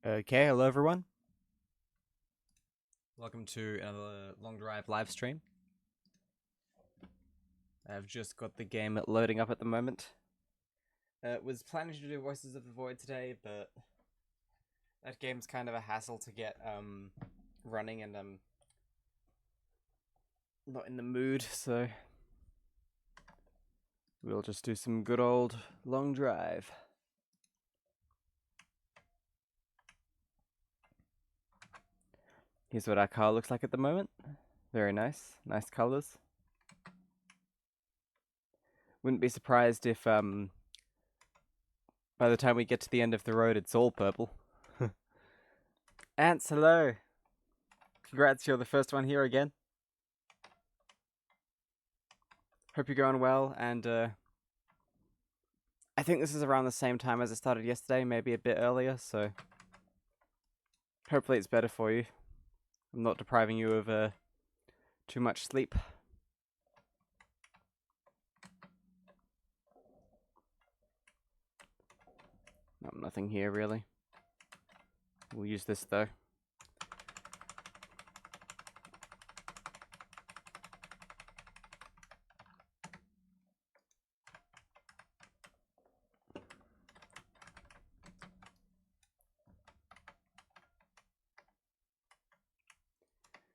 Okay, hello everyone. Welcome to another Long Drive live stream. I've just got the game loading up at the moment. Was planning to do Voices of the Void today, but that game's kind of a hassle to get running, and I'm not in the mood, so we'll just do some good old Long Drive. Here's what our car looks like at the moment. Very nice. Nice colors. Wouldn't be surprised if by the time we get to the end of the road it's all purple. Ants, hello! Congrats, you're the first one here again. Hope you're going well, and I think this is around the same time as I started yesterday, maybe a bit earlier, so hopefully it's better for you. I'm not depriving you of too much sleep. No, nothing here really. We'll use this though.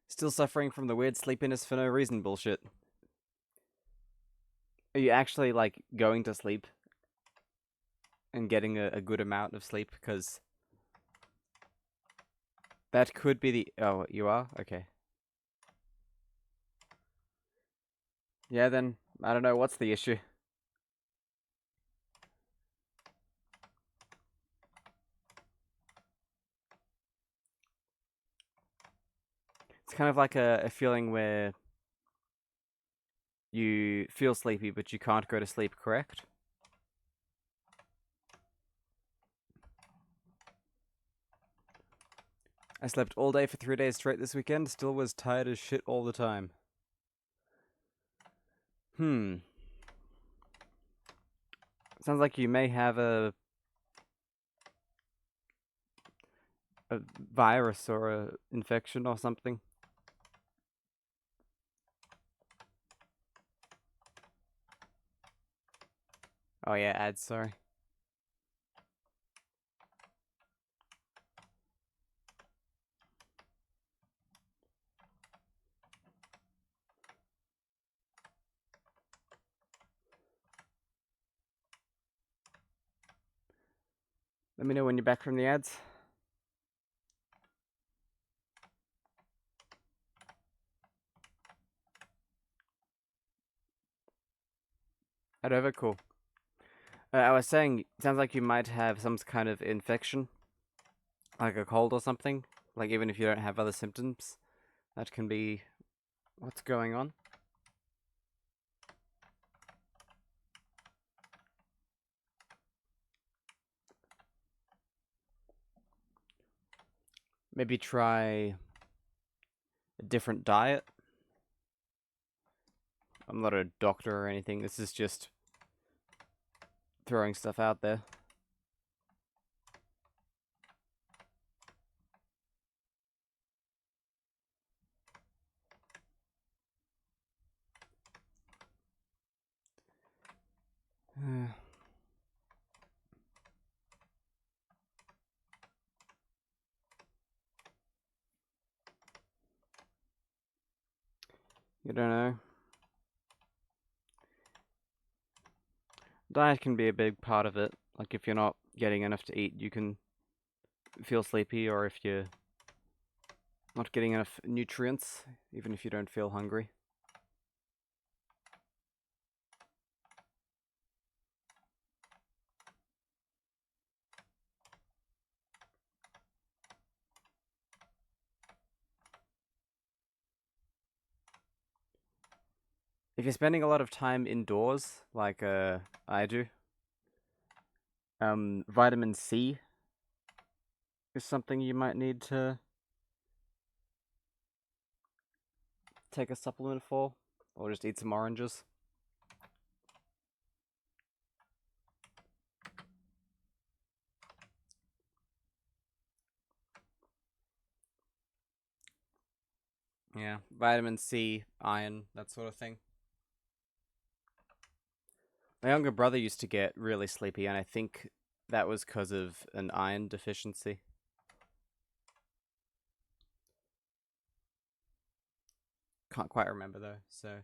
Still suffering from the weird sleepiness for no reason bullshit. Are you actually, like, going to sleep? And getting a good amount of sleep? Because that could be the... Oh, you are? Okay. Yeah, then, I don't know, what's the issue? It's kind of like a feeling where you feel sleepy, but you can't go to sleep, correct? I slept all day for 3 days straight this weekend, still was tired as shit all the time. Sounds like you may have a virus or a infection or something. Oh yeah, ads, sorry. Let me know when you're back from the ads. Over, cool. I was saying, it sounds like you might have some kind of infection, like a cold or something. Like, even if you don't have other symptoms, that can be what's going on. Maybe try a different diet. I'm not a doctor or anything, this is just throwing stuff out there. You don't know. Diet can be a big part of it. Like, if you're not getting enough to eat, you can feel sleepy, or if you're not getting enough nutrients, even if you don't feel hungry. If you're spending a lot of time indoors, like I do, vitamin C is something you might need to take a supplement for, or just eat some oranges. Yeah, vitamin C, iron, that sort of thing. My younger brother used to get really sleepy, and I think that was because of an iron deficiency. Can't quite remember though, so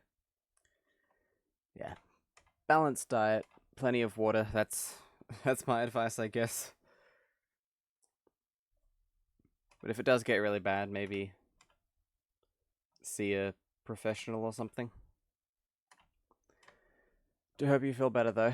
yeah. Balanced diet, plenty of water, that's my advice, I guess. But if it does get really bad, maybe see a professional or something. Do hope you feel better though.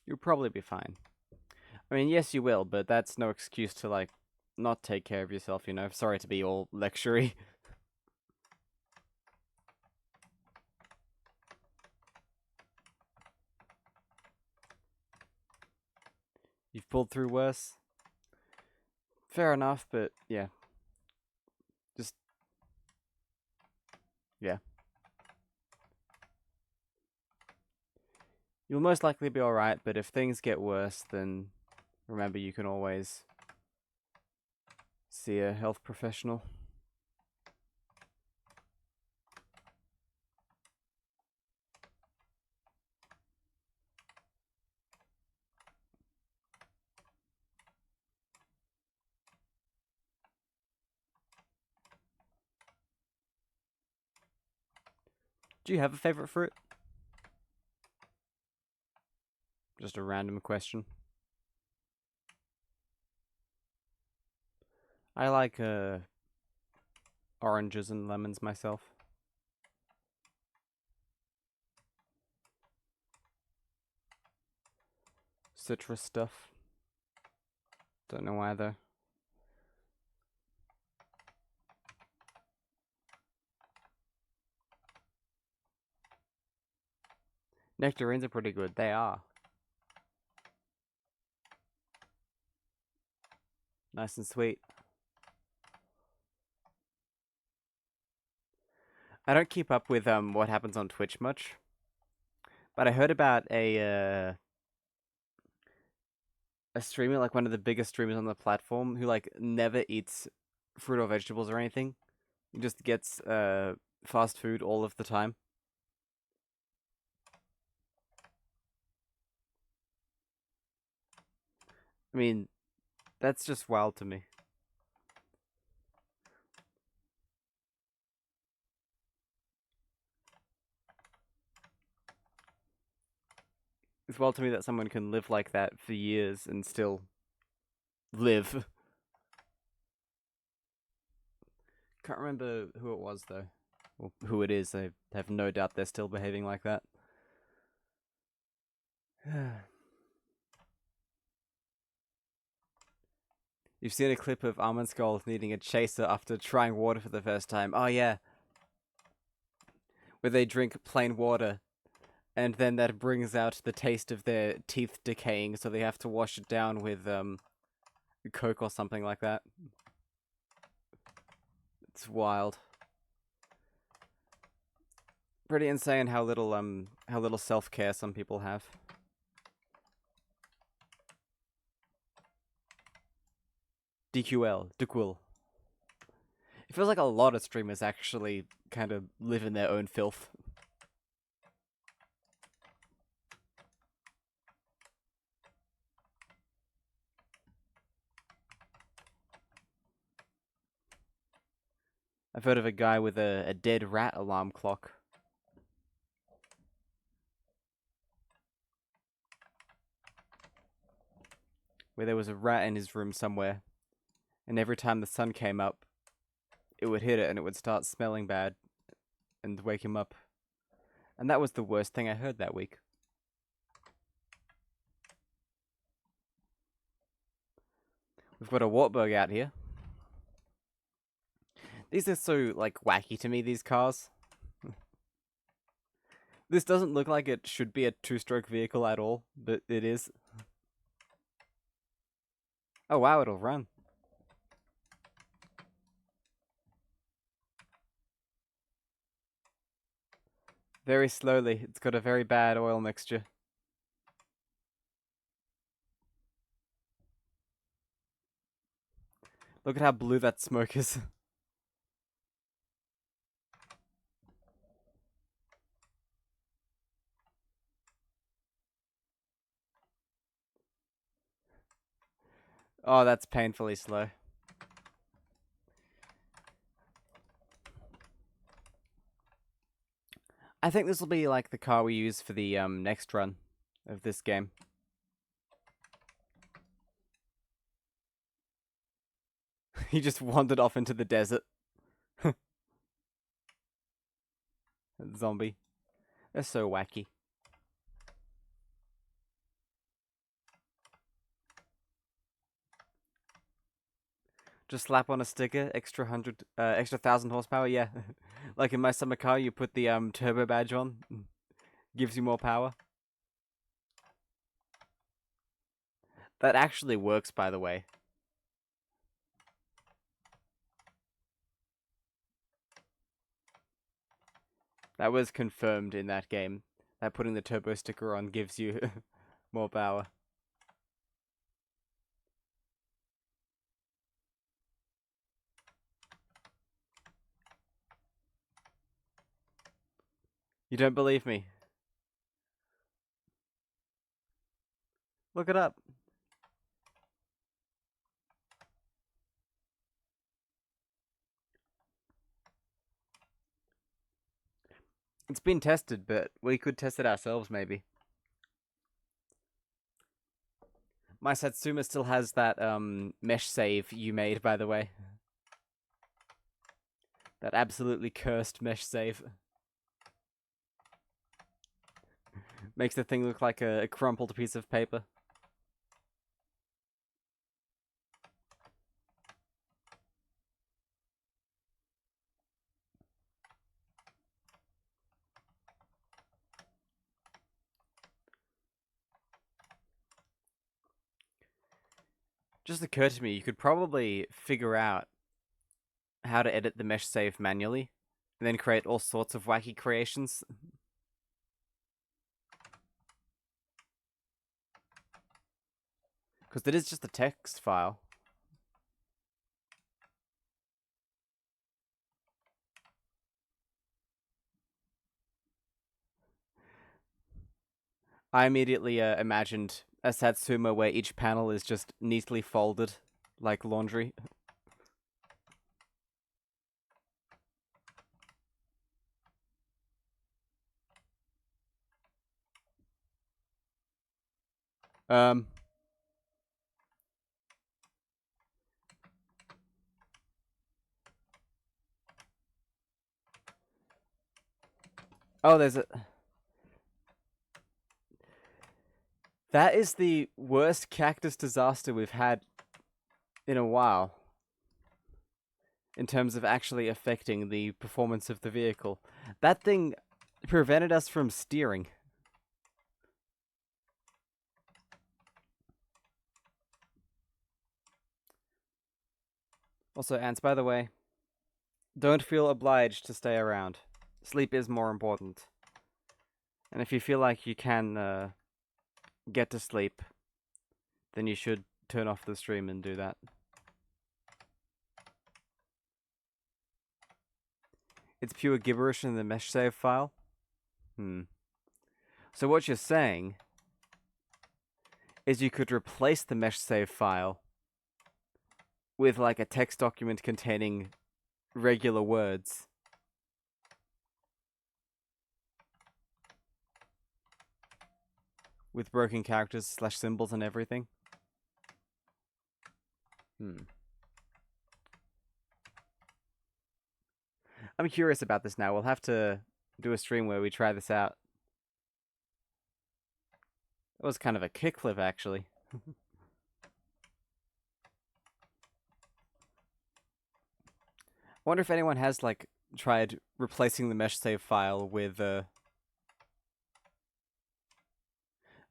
You'll probably be fine. I mean, yes, you will, but that's no excuse to, like, not take care of yourself, you know? Sorry to be all lectury. You've pulled through worse. Fair enough, but yeah. Just, yeah. You'll most likely be alright, but if things get worse, then remember you can always see a health professional. Do you have a favorite fruit? Just a random question. I like oranges and lemons myself. Citrus stuff. Don't know why though. Nectarines are pretty good. They are. Nice and sweet. I don't keep up with what happens on Twitch much, but I heard about a streamer, like one of the biggest streamers on the platform, who like never eats fruit or vegetables or anything. He just gets fast food all of the time. I mean, that's just wild to me. It's wild to me that someone can live like that for years and still live. Can't remember who it was though, or who it is. I have no doubt they're still behaving like that. You've seen a clip of Almond Skull needing a chaser after trying water for the first time. Oh yeah, where they drink plain water, and then that brings out the taste of their teeth decaying, so they have to wash it down with Coke or something like that. It's wild. Pretty insane how little self care some people have. DQL, DQL. It feels like a lot of streamers actually kind of live in their own filth. I've heard of a guy with a dead rat alarm clock. Where there was a rat in his room somewhere, and every time the sun came up, it would hit it and it would start smelling bad and wake him up. And that was the worst thing I heard that week. We've got a Wartburg out here. These are so, like, wacky to me, these cars. This doesn't look like it should be a two-stroke vehicle at all, but it is. Oh wow, it'll run. Very slowly. It's got a very bad oil mixture. Look at how blue that smoke is. Oh, that's painfully slow. I think this will be like the car we use for the next run of this game. He just wandered off into the desert. Zombie. They're so wacky. Just slap on a sticker, extra 1,000 horsepower. Yeah, like in my summer car, you put the turbo badge on, gives you more power. That actually works, by the way. That was confirmed in that game. That putting the turbo sticker on gives you more power. You don't believe me? Look it up. It's been tested, but we could test it ourselves, maybe. My Satsuma still has that mesh save you made, by the way. That absolutely cursed mesh save. Makes the thing look like a crumpled piece of paper. Just occurred to me, you could probably figure out how to edit the mesh save manually, and then create all sorts of wacky creations. Because it is just a text file. I immediately imagined a Satsuma where each panel is just neatly folded, like laundry. Um. Oh, there's a... That is the worst cactus disaster we've had in a while. In terms of actually affecting the performance of the vehicle. That thing prevented us from steering. Also, Ants, by the way, don't feel obliged to stay around. Sleep is more important. And if you feel like you can get to sleep, then you should turn off the stream and do that. It's pure gibberish in the mesh save file? So what you're saying is you could replace the mesh save file with like a text document containing regular words. With broken characters / symbols and everything. I'm curious about this now. We'll have to do a stream where we try this out. It was kind of a kickflip, actually. I wonder if anyone has, like, tried replacing the mesh save file with,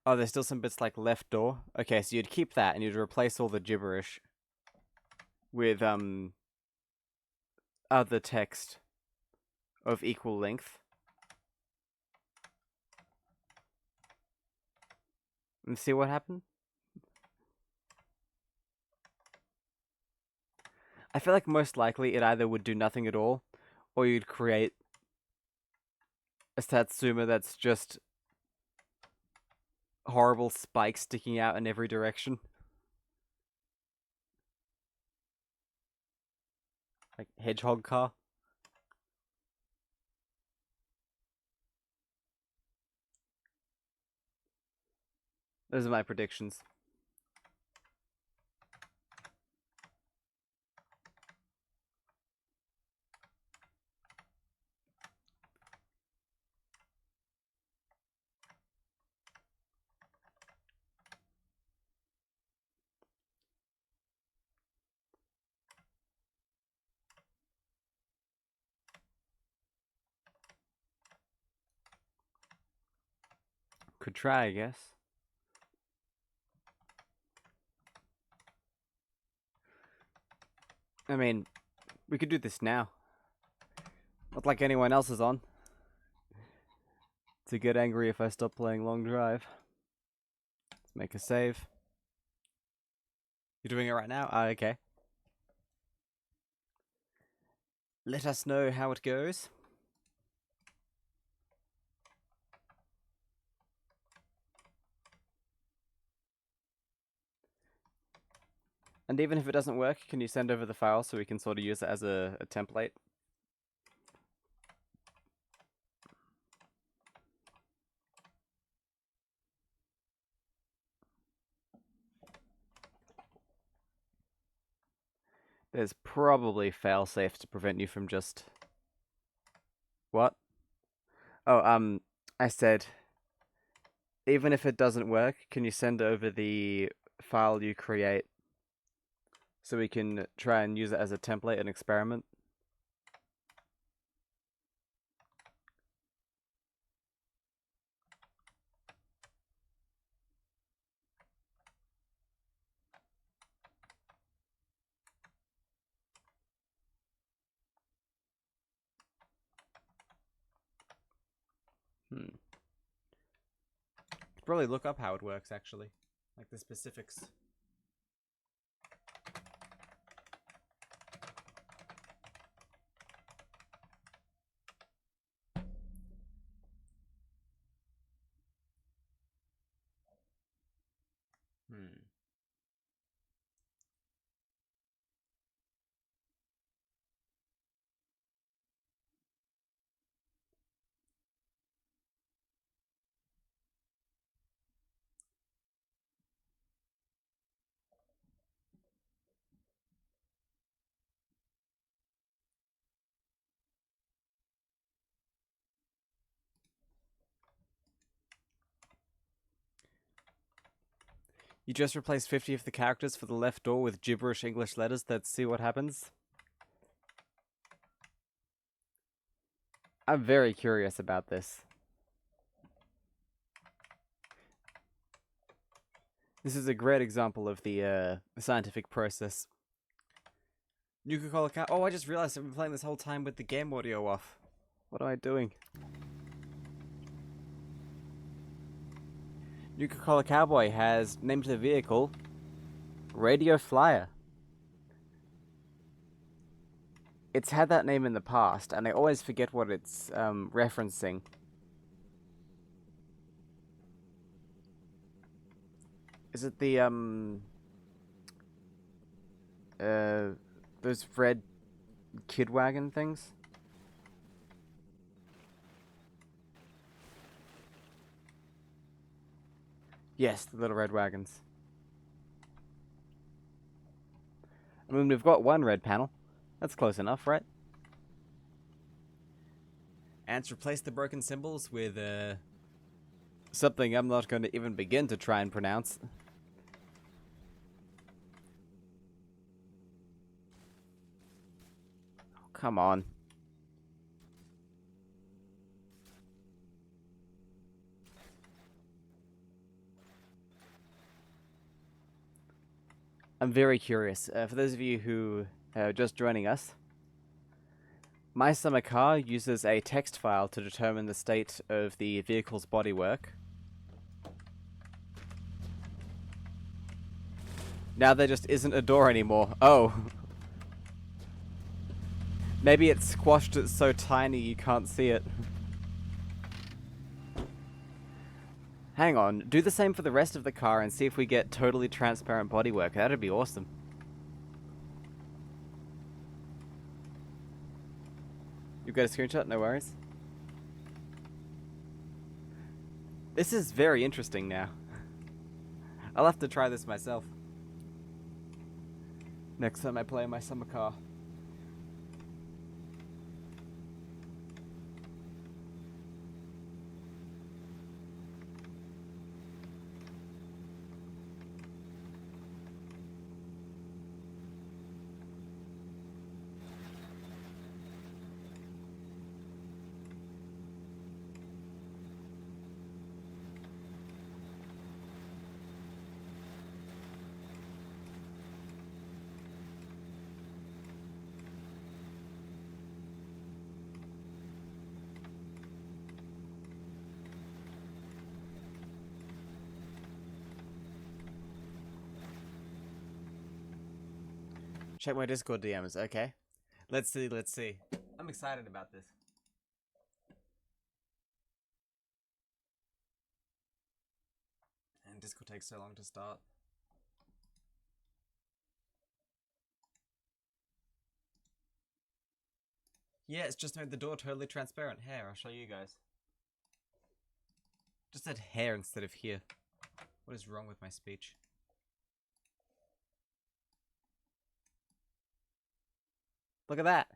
Oh, there's still some bits like left door. Okay, so you'd keep that and you'd replace all the gibberish with, other text of equal length. and see what happened? I feel like most likely it either would do nothing at all, or you'd create a Satsuma that's just horrible spikes sticking out in every direction. Like Hedgehog car. Those are my predictions. Could try, I guess. I mean, we could do this now. Not like anyone else is on. To get angry if I stop playing Long Drive. Let's make a save. You're doing it right now? Ah, okay. Let us know how it goes. And even if it doesn't work, can you send over the file so we can sort of use it as a template? There's probably failsafe to prevent you from just... What? Oh, I said, even if it doesn't work, can you send over the file you create so we can try and use it as a template and experiment? Probably look up how it works, actually. Like the specifics. You just replace 50 of the characters for the left door with gibberish English letters. Let's see what happens. I'm very curious about this. This is a great example of the scientific process. Nuka-Cola Oh, I just realized I've been playing this whole time with the game audio off. What am I doing? Nuka-Cola Cowboy has named the vehicle Radio Flyer. It's had that name in the past, and I always forget what it's referencing. Is it the those red kid wagon things? Yes, the little red wagons. I mean, we've got one red panel. That's close enough, right? And replace the broken symbols with something I'm not going to even begin to try and pronounce. Oh, come on. I'm very curious. For those of you who are just joining us, My Summer Car uses a text file to determine the state of the vehicle's bodywork. Now there just isn't a door anymore. Oh. Maybe it squashed it so tiny you can't see it. Hang on, do the same for the rest of the car and see if we get totally transparent bodywork. That'd be awesome. You've got a screenshot? No worries. This is very interesting now. I'll have to try this myself. Next time I play my summer car. Check my Discord DMs, okay. Let's see, let's see. I'm excited about this. And Discord takes so long to start. Yeah, it's just made the door totally transparent. Here, I'll show you guys. Just said hair instead of here. What is wrong with my speech? Look at that.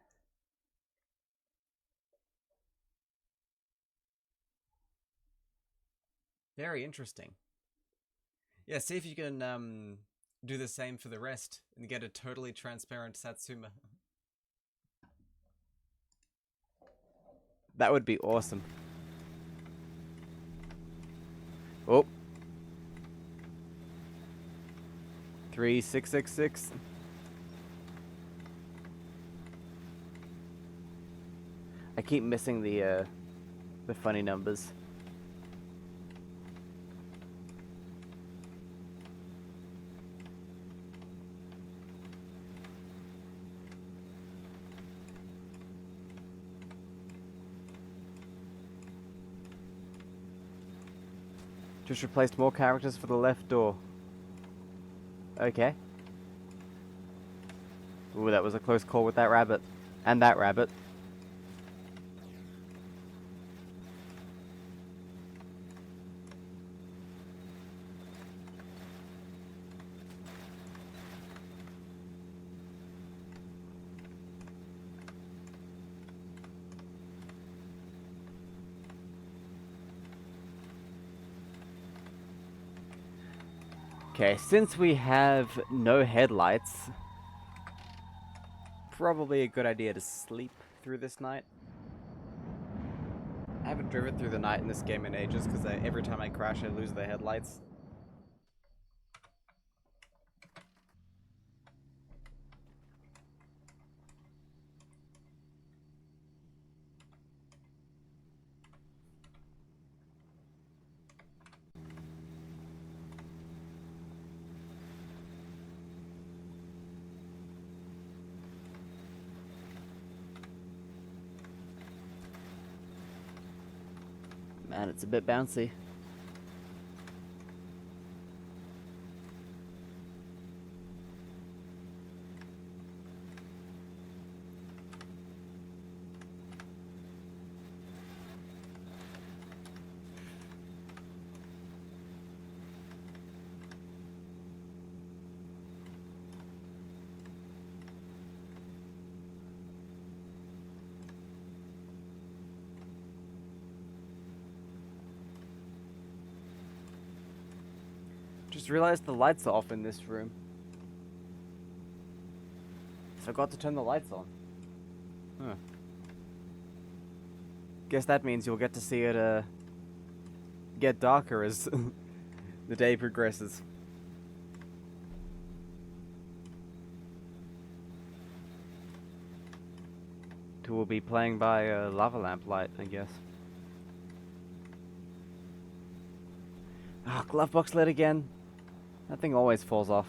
Very interesting. Yeah, see if you can do the same for the rest and get a totally transparent Satsuma. That would be awesome. Oh. 3666. I keep missing the funny numbers. Just replaced more characters for the left door. Okay. Ooh, that was a close call with that rabbit. And that rabbit. Okay, since we have no headlights, probably a good idea to sleep through this night. I haven't driven through the night in this game in ages because every time I crash I lose the headlights. Man, it's a bit bouncy. Just realized the lights are off in this room. Forgot to turn the lights on. Huh. Guess that means you'll get to see it get darker as the day progresses. We'll be playing by lava lamp light, I guess. Ah, glove box lid again. That thing always falls off.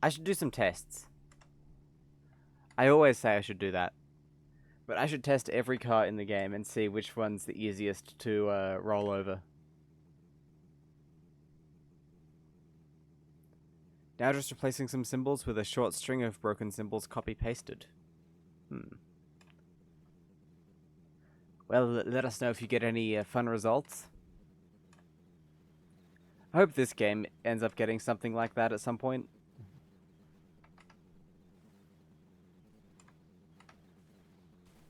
I should do some tests. I always say I should do that. But I should test every car in the game and see which one's the easiest to roll over. Now just replacing some symbols with a short string of broken symbols copy-pasted. Well, let us know if you get any fun results. I hope this game ends up getting something like that at some point.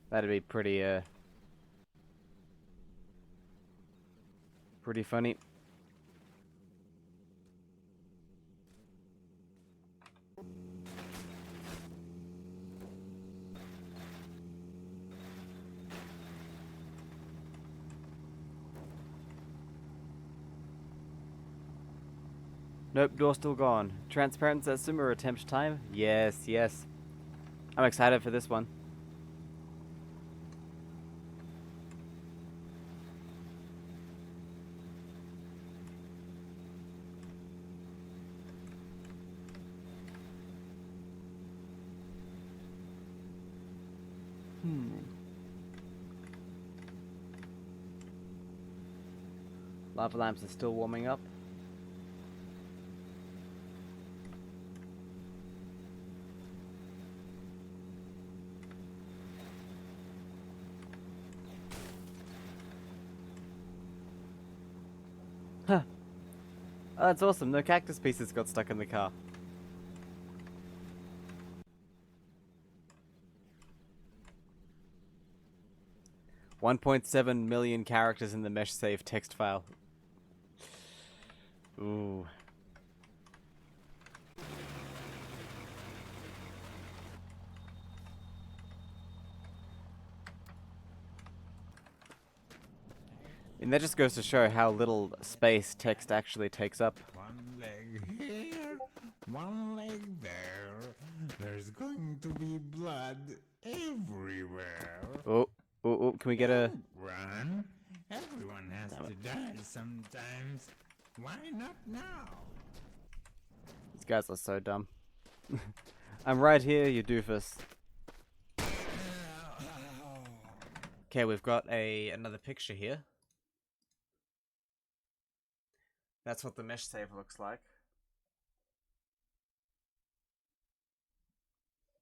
That'd be pretty funny. Nope, door still gone. Transparent Zetsuma attempt time? Yes, yes. I'm excited for this one. Lava lamps are still warming up. Huh. Oh, that's awesome. No cactus pieces got stuck in the car. $1.7 million characters in the mesh save text file. Ooh. And that just goes to show how little space text actually takes up. One leg here, one leg there. There's going to be blood everywhere. Oh, can we get a... Run. Everyone has to die sometimes. Why not now? These guys are so dumb. I'm right here, you doofus. Okay, we've got another picture here. That's what the mesh save looks like.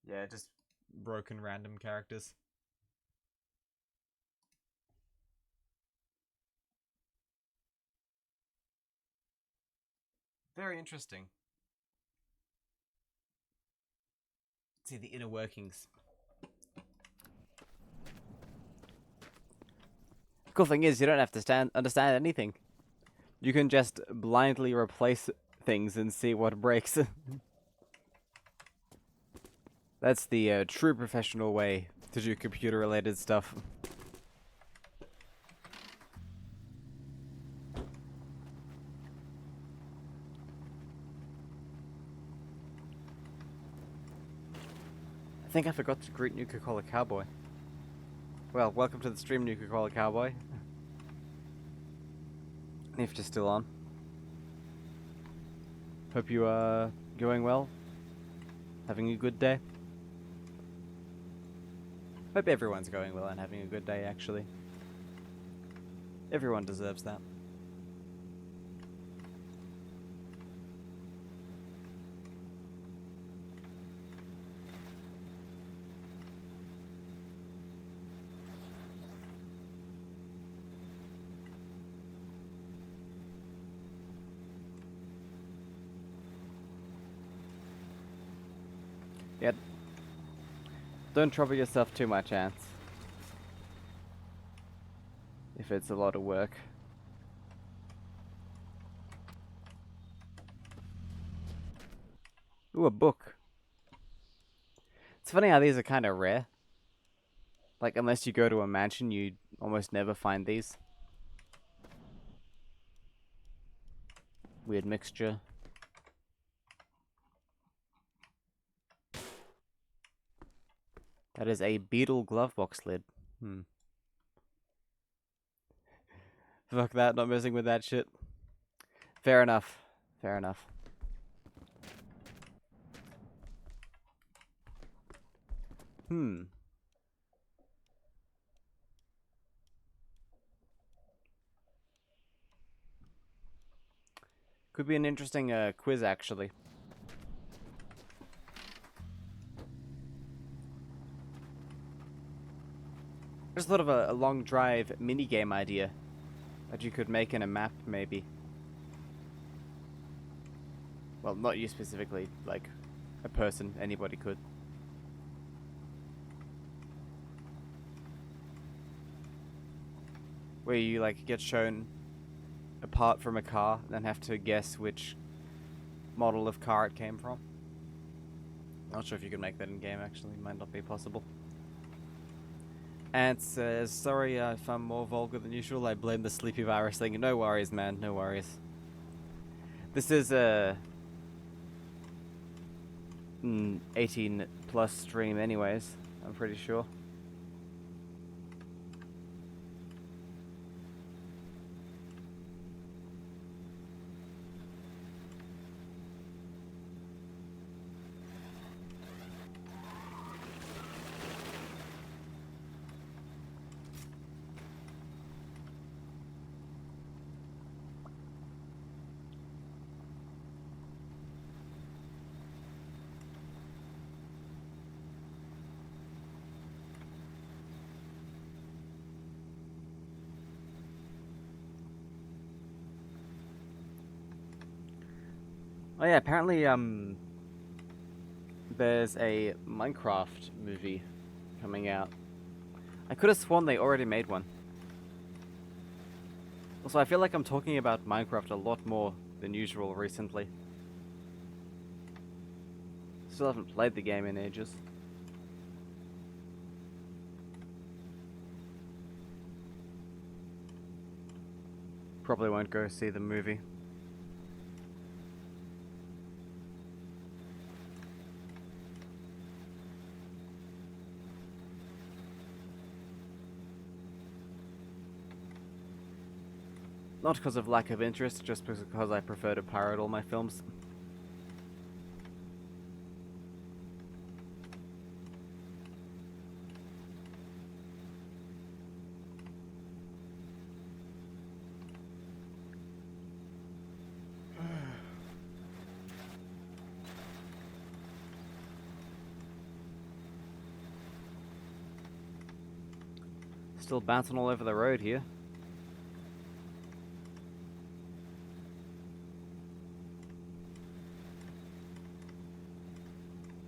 Yeah, just broken random characters. Very interesting. See the inner workings. The cool thing is, you don't have to understand anything. You can just blindly replace things and see what breaks. That's the true professional way to do computer-related stuff. I think I forgot to greet Nuka-Cola Cowboy. Well, welcome to the stream, Nuka-Cola Cowboy. If you're still on. Hope you are going well. Having a good day. Hope everyone's going well and having a good day, actually. Everyone deserves that. Yeah. Don't trouble yourself too much, Ants. If it's a lot of work. Ooh, a book. It's funny how these are kind of rare. Like, unless you go to a mansion, you almost never find these. Weird mixture. That is a beetle glove box lid. Fuck that, not messing with that shit. Fair enough. Fair enough. Hmm. Could be an interesting quiz, actually. I just thought of a long drive minigame idea that you could make in a map, maybe. Well, not you specifically, like a person, anybody could. Where you like get shown a part from a car, then have to guess which model of car it came from. Not sure if you can make that in game, actually. Might not be possible. And says, sorry if I'm more vulgar than usual. I blame the sleepy virus thing. No worries, man. No worries. This is a 18 plus stream anyways, I'm pretty sure. Oh yeah, apparently there's a Minecraft movie coming out. I could have sworn they already made one. Also, I feel like I'm talking about Minecraft a lot more than usual recently. Still haven't played the game in ages. Probably won't go see the movie. Not because of lack of interest, just because I prefer to pirate all my films. Still bouncing all over the road here.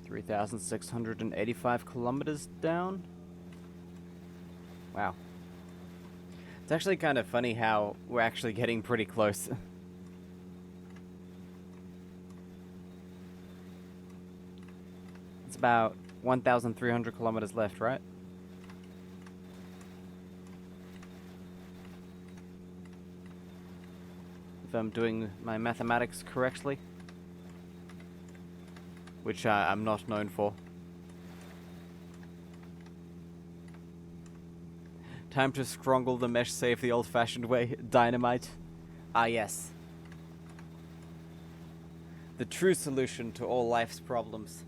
$3,685 kilometers down. Wow. It's actually kind of funny how we're actually getting pretty close. It's about 1,300 kilometers left, right? If I'm doing my mathematics correctly. Which I'm not known for. Time to scrongle the mesh safe the old-fashioned way. Dynamite. Ah, yes. The true solution to all life's problems.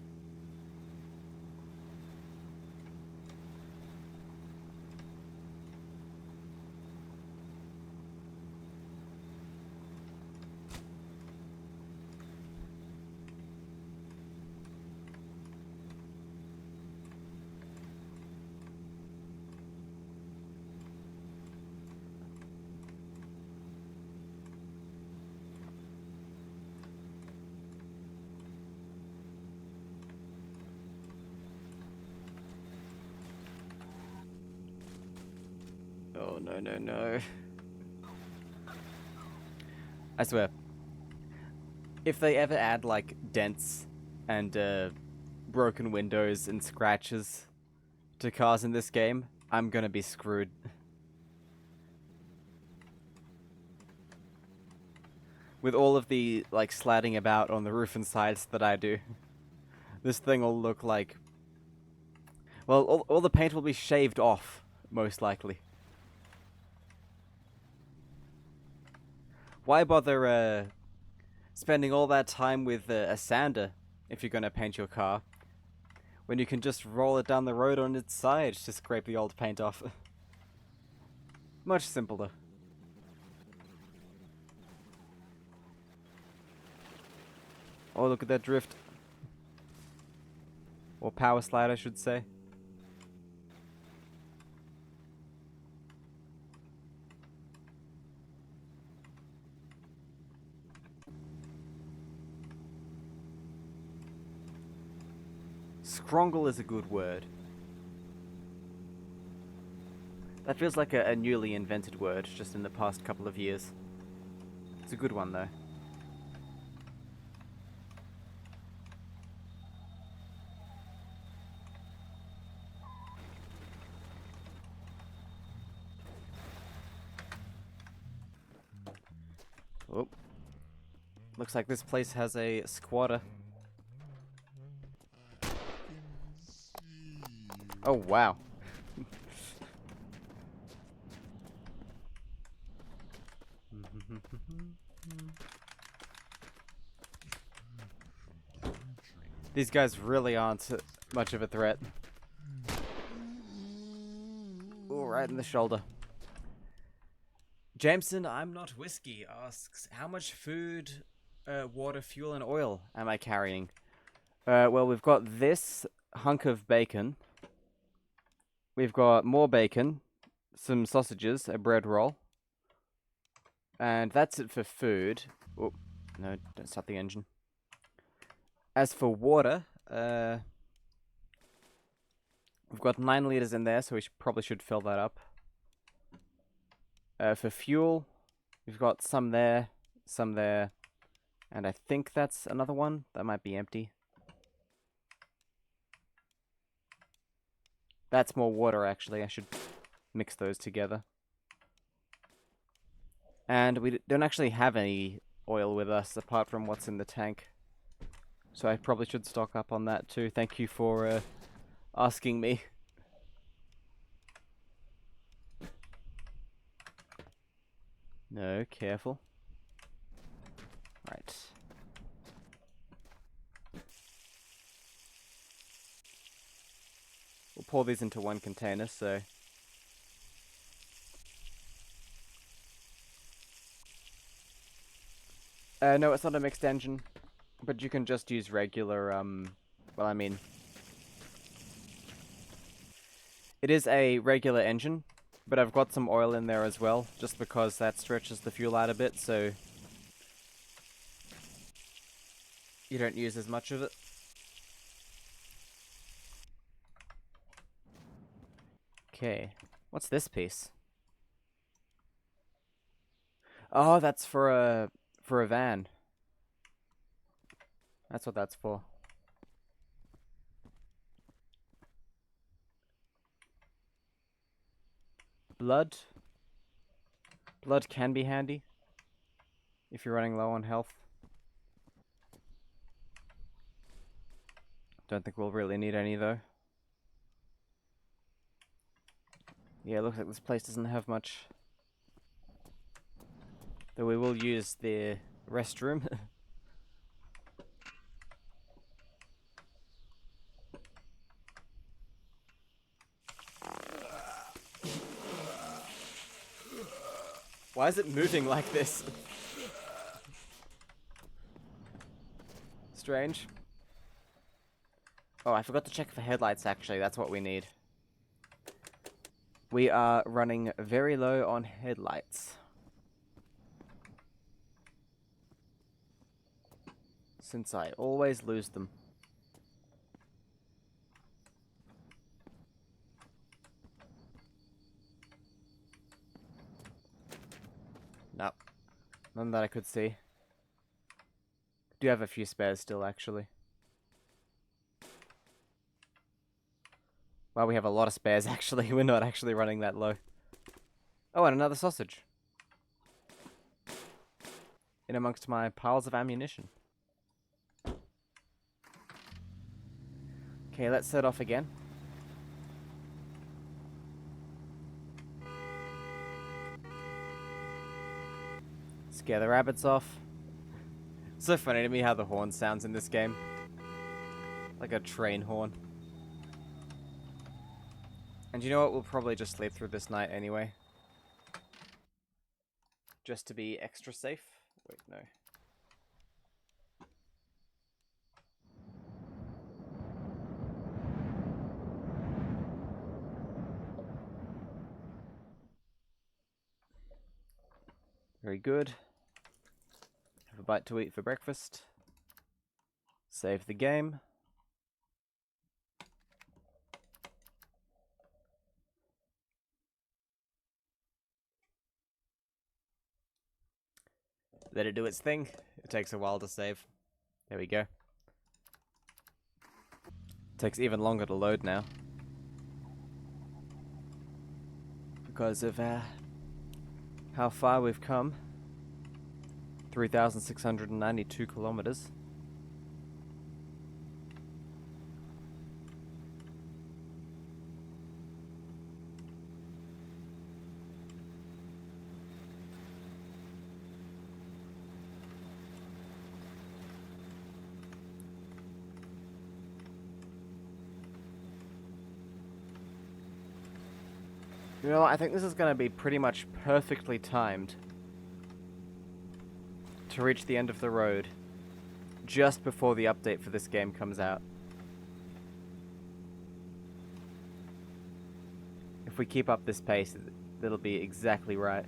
Oh, no, no, no. I swear. If they ever add, like, dents and broken windows and scratches to cars in this game, I'm gonna be screwed. With all of the, like, slatting about on the roof and sides that I do, this thing will look like... Well, all the paint will be shaved off, most likely. Why bother spending all that time with a sander if you're gonna paint your car, when you can just roll it down the road on its side to scrape the old paint off. Much simpler. Oh, look at that drift. Or power slide, I should say. Scrongle is a good word. That feels like a newly invented word, just in the past couple of years. It's a good one, though. Oh. Looks like this place has a squatter. Oh, wow. These guys really aren't much of a threat. Oh, right in the shoulder. Jameson, I'm not whiskey, asks, how much food, water, fuel, and oil am I carrying? Well, we've got this hunk of bacon. We've got more bacon, some sausages, a bread roll. And that's it for food. Oh, no, don't start the engine. As for water, we've got 9 liters in there, so we probably should fill that up. For fuel, we've got some there, and I think that's another one. That might be empty. That's more water, actually. I should mix those together. And we don't actually have any oil with us, apart from what's in the tank. So I probably should stock up on that too. Thank you for asking me. No, careful. Right. We'll pour these into one container, so... no, it's not a mixed engine. But you can just use regular, well, I mean... It is a regular engine, but I've got some oil in there as well, just because that stretches the fuel out a bit, so... you don't use as much of it. Okay, what's this piece? Oh, that's for a van. That's what that's for. Blood. Blood can be handy if you're running low on health. Don't think we'll really need any though. Yeah, looks like this place doesn't have much. Though we will use the restroom. Why is it moving like this? Strange. Oh, I forgot to check for headlights actually, that's what we need. We are running very low on headlights. Since I always lose them. Nope. None that I could see. Do have a few spares still, actually. Well, we have a lot of spares, actually. We're not actually running that low. Oh, and another sausage. In amongst my piles of ammunition. Okay, let's set off again. Scare the rabbits off. It's so funny to me how the horn sounds in this game. Like a train horn. And you know what? We'll probably just sleep through this night anyway. Just to be extra safe. Wait, no. Very good. Have a bite to eat for breakfast. Save the game. Let it do its thing. It takes a while to save. There we go. Takes even longer to load now. Because of how far we've come. 3,692 kilometers. You know, I think this is going to be pretty much perfectly timed to reach the end of the road just before the update for this game comes out. If we keep up this pace, it'll be exactly right.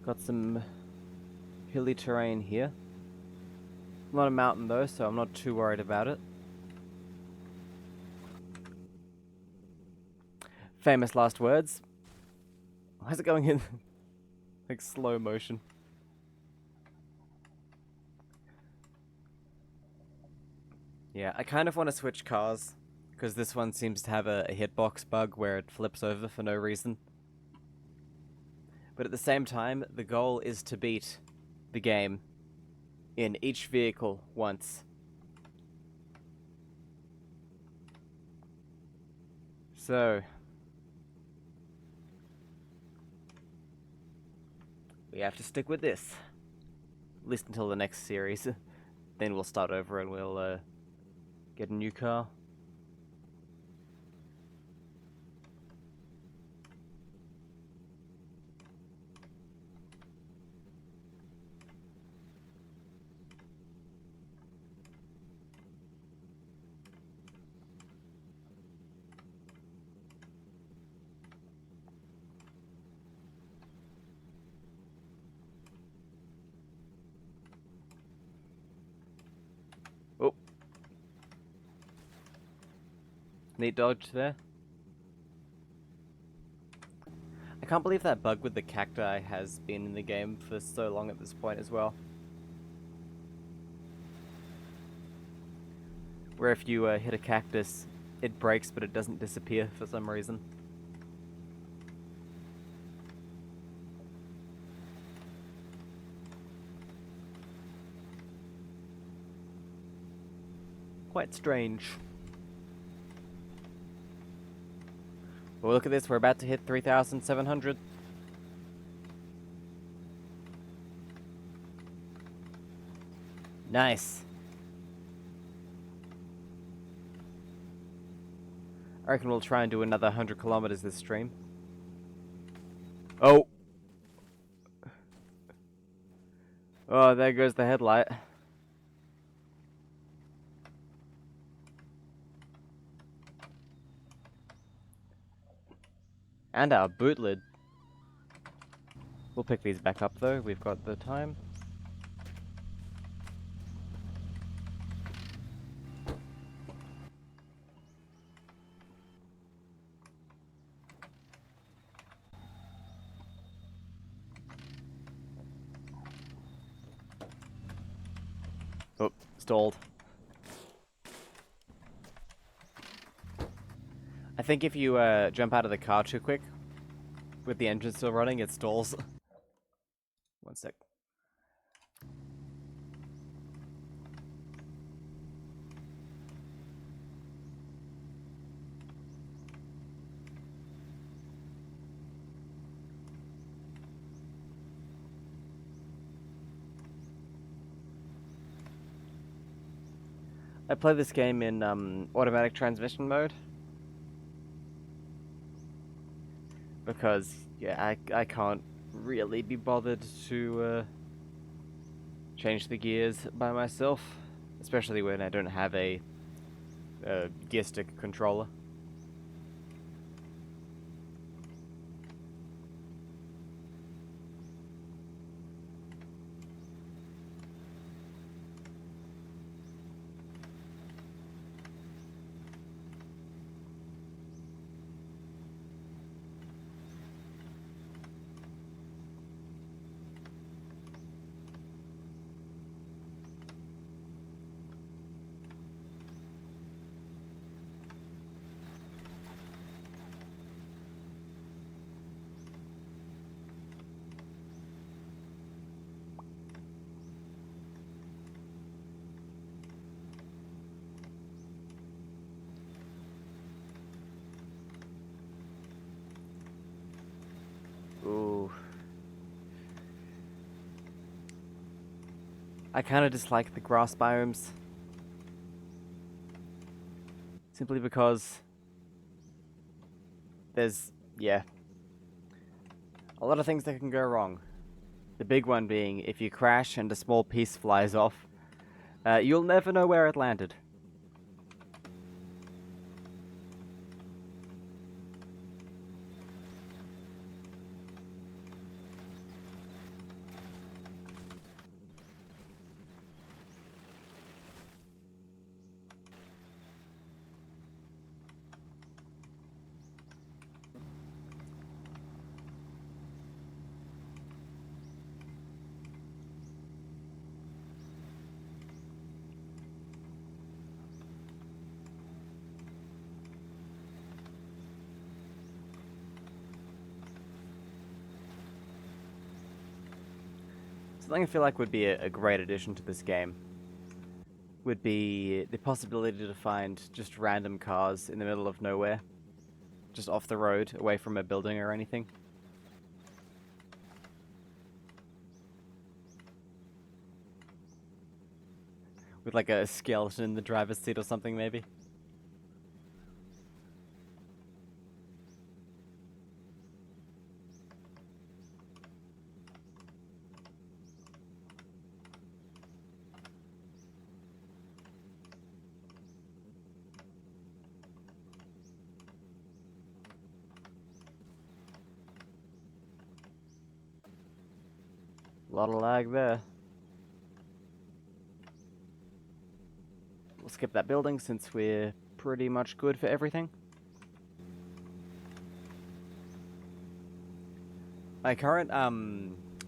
Got some hilly terrain here. Not a mountain though, so I'm not too worried about it. Famous last words. Why is it going in like slow motion? Yeah, I kind of want to switch cars because this one seems to have a hitbox bug where it flips over for no reason. But at the same time, the goal is to beat the game in each vehicle once. So, we have to stick with this. At least until the next series. Then we'll start over and we'll get a new car. Oh. Neat dodge there. I can't believe that bug with the cacti has been in the game for so long at this point as well. Where if you hit a cactus, it breaks but it doesn't disappear for some reason. Quite strange. Well, look at this, we're about to hit 3,700. Nice. I reckon we'll try and do another 100 kilometers this stream. Oh! Oh, there goes the headlight. And our boot lid. We'll pick these back up though, we've got the time. Stalled. I think if you jump out of the car too quick, with the engine still running, it stalls. One sec. I play this game in automatic transmission mode because yeah, I can't really be bothered to change the gears by myself, especially when I don't have a gear stick controller. Ooh. I kind of dislike the grass biomes. Simply because there's, yeah, a lot of things that can go wrong. The big one being if you crash and a small piece flies off, you'll never know where it landed. Something I feel like would be a great addition to this game would be the possibility to find just random cars in the middle of nowhere, just off the road, away from a building or anything. With like a skeleton in the driver's seat or something, maybe. A lot of lag there. We'll skip that building since we're pretty much good for everything. My current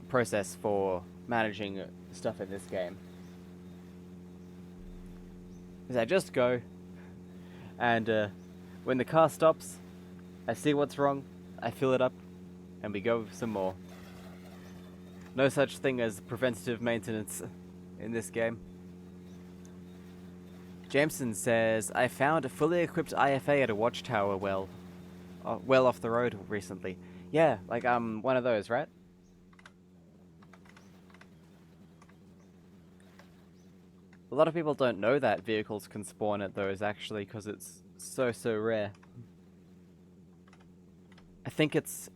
process for managing stuff in this game is I just go and when the car stops, I see what's wrong, I fill it up, and we go some more. No such thing as preventative maintenance in this game. Jameson says, I found a fully equipped IFA at a watchtower well off the road recently. Yeah, like one of those, right? A lot of people don't know that vehicles can spawn at those actually because it's so rare. I think it's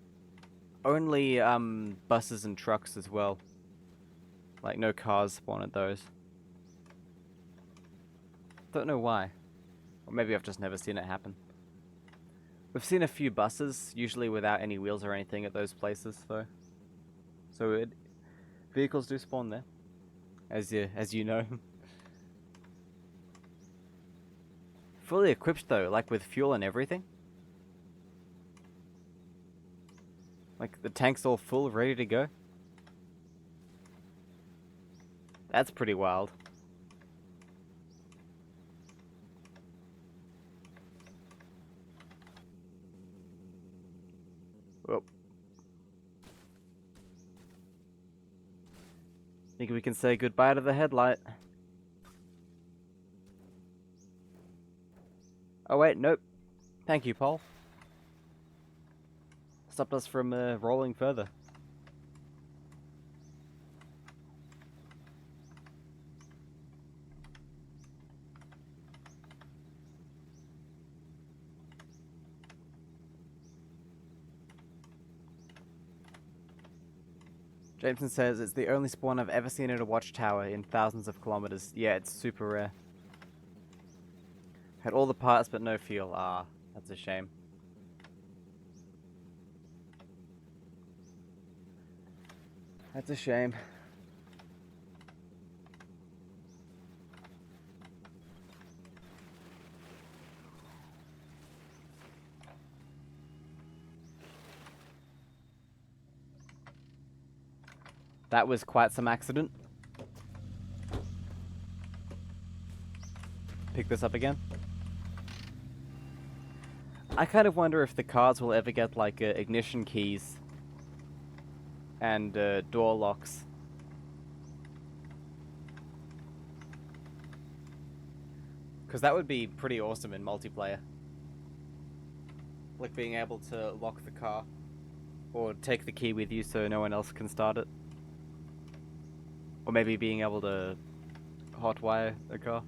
only buses and trucks as well. Like no cars spawn at those. Don't know why. Or maybe I've just never seen it happen. We've seen a few buses, usually without any wheels or anything at those places though. So vehicles do spawn there. As you know. Fully equipped though, like with fuel and everything. Like the tank's all full, ready to go. That's pretty wild. Oh. Think we can say goodbye to the headlight. Oh wait, nope. Thank you, Paul. Stopped us from rolling further. Jameson says it's the only spawn I've ever seen at a watchtower in thousands of kilometers. Yeah, it's super rare. Had all the parts but no fuel. Ah, that's a shame. That's a shame. That was quite some accident. Pick this up again. I kind of wonder if the cars will ever get like ignition keys and door locks. Because that would be pretty awesome in multiplayer. Like being able to lock the car or take the key with you so no one else can start it. Or maybe being able to hotwire a car.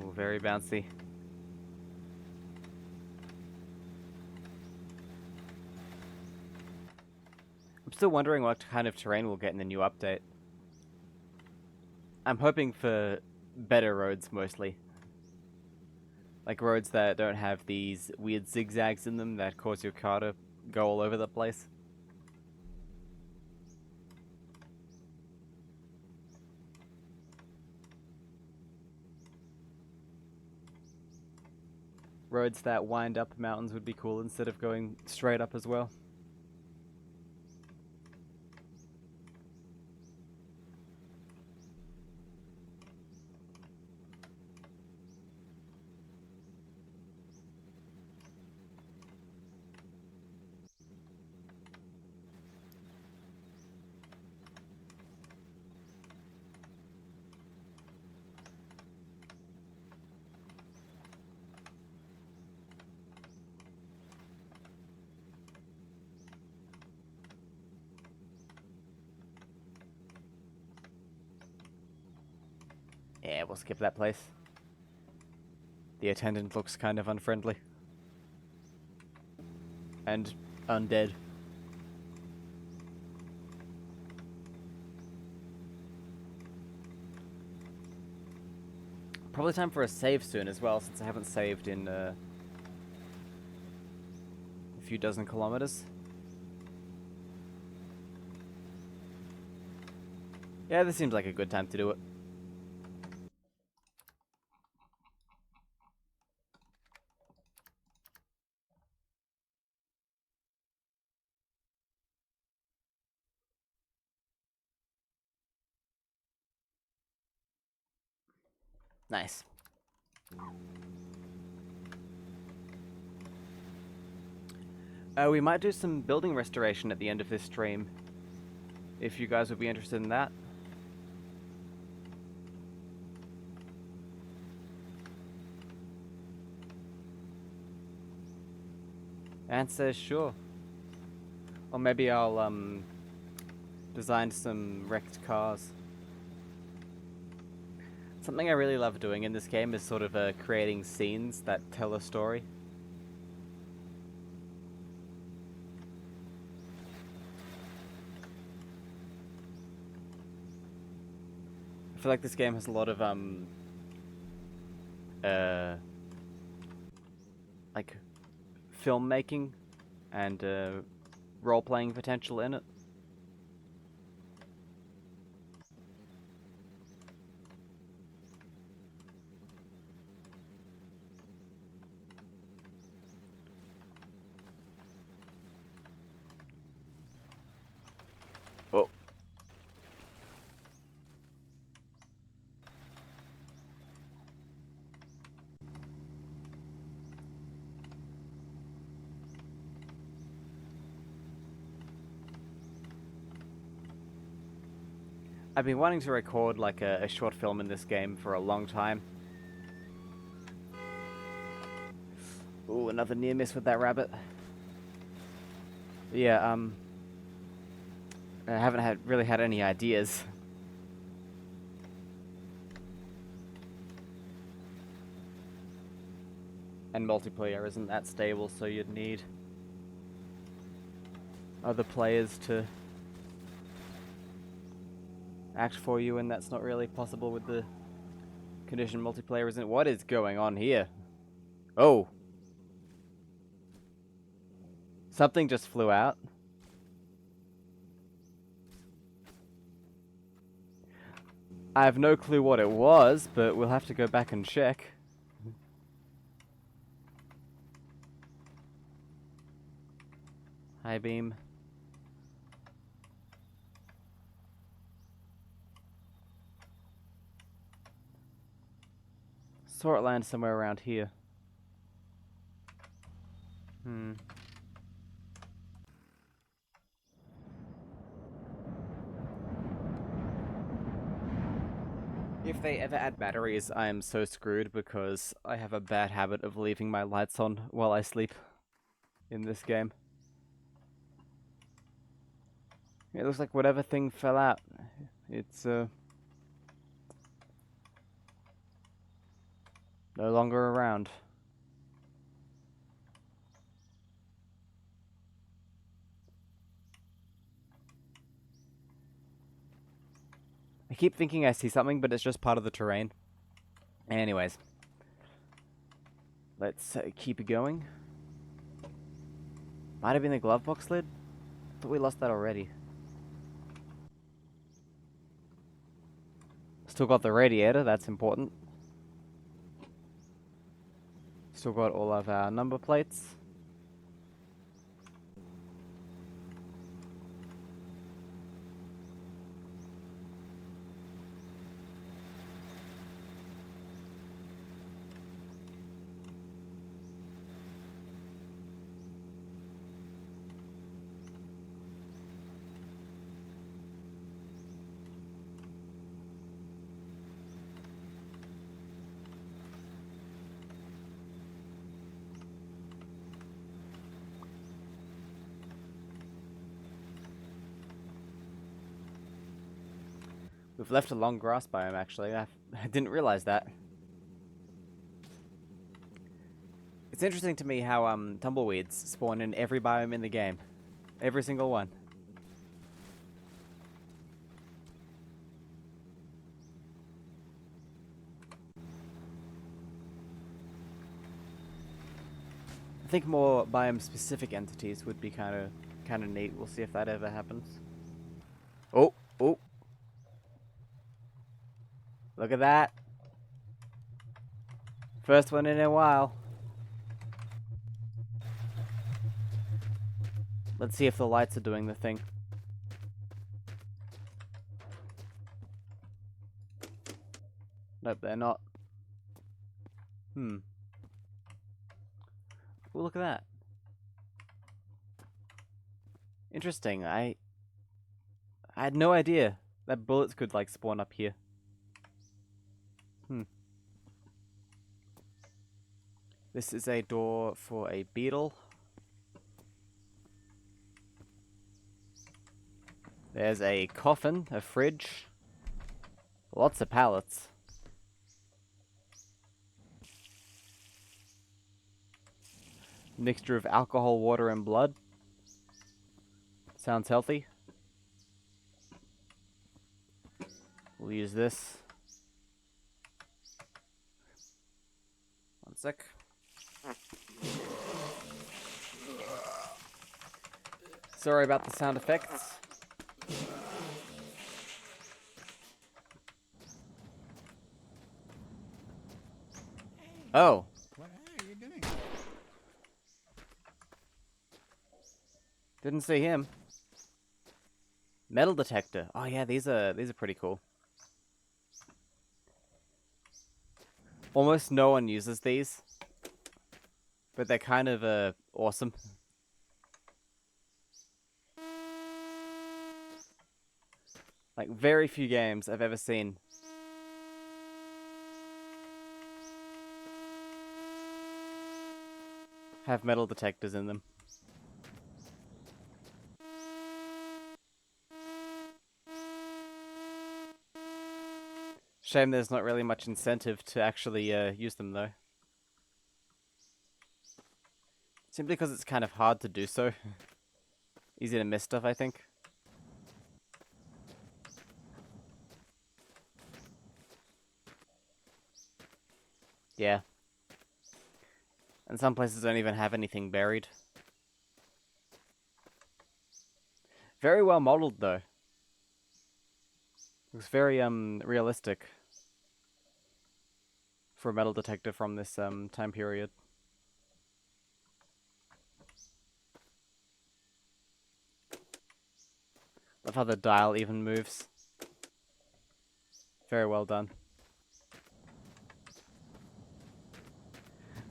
Oh, very bouncy. I'm still wondering what kind of terrain we'll get in the new update. I'm hoping for better roads mostly. Like roads that don't have these weird zigzags in them that cause your car to go all over the place. Roads that wind up mountains would be cool instead of going straight up as well. Yeah, we'll skip that place. The attendant looks kind of unfriendly. And undead. Probably time for a save soon as well, since I haven't saved in a few dozen kilometers. Yeah, this seems like a good time to do it. Nice. We might do some building restoration at the end of this stream, if you guys would be interested in that. Ant says sure. Or maybe I'll design some wrecked cars. Something I really love doing in this game is sort of creating scenes that tell a story. I feel like this game has a lot of uh like filmmaking and role-playing potential in it. Oh. I've been wanting to record like a short film in this game for a long time. Ooh, another near miss with that rabbit. Yeah, I haven't really had any ideas. And multiplayer isn't that stable, so you'd need other players to act for you, and that's not really possible with the condition multiplayer, isn't it? What is going on here? Oh. Something just flew out. I have no clue what it was, but we'll have to go back and check. High beam. Saw it land somewhere around here. If they ever add batteries, I am so screwed because I have a bad habit of leaving my lights on while I sleep in this game. It looks like whatever thing fell out, it's no longer around. I keep thinking I see something, but it's just part of the terrain. Anyways, let's keep going. Might have been the glove box lid? Thought we lost that already. Still got the radiator, that's important. Still got all of our number plates. We've left a long grass biome, actually. I didn't realize that. It's interesting to me how tumbleweeds spawn in every biome in the game. Every single one. I think more biome-specific entities would be kind of neat. We'll see if that ever happens. Oh, oh. Look at that. First one in a while. Let's see if the lights are doing the thing. Nope, they're not. Oh, look at that. Interesting. I had no idea that bullets could like spawn up here. This is a door for a beetle. There's a coffin, a fridge, lots of pallets. Mixture of alcohol, water, and blood. Sounds healthy. We'll use this. sec. Sorry about the sound effects. Oh. What are you doing? Didn't see him. Metal detector. Oh yeah, these are pretty cool. Almost no one uses these, but they're kind of awesome. Like very few games I've ever seen have metal detectors in them. Shame there's not really much incentive to actually use them though. Simply because it's kind of hard to do so. Easy to miss stuff, I think. Yeah. And some places don't even have anything buried. Very well modeled though. Looks very realistic for a metal detector from this time period. Love how the dial even moves. Very well done.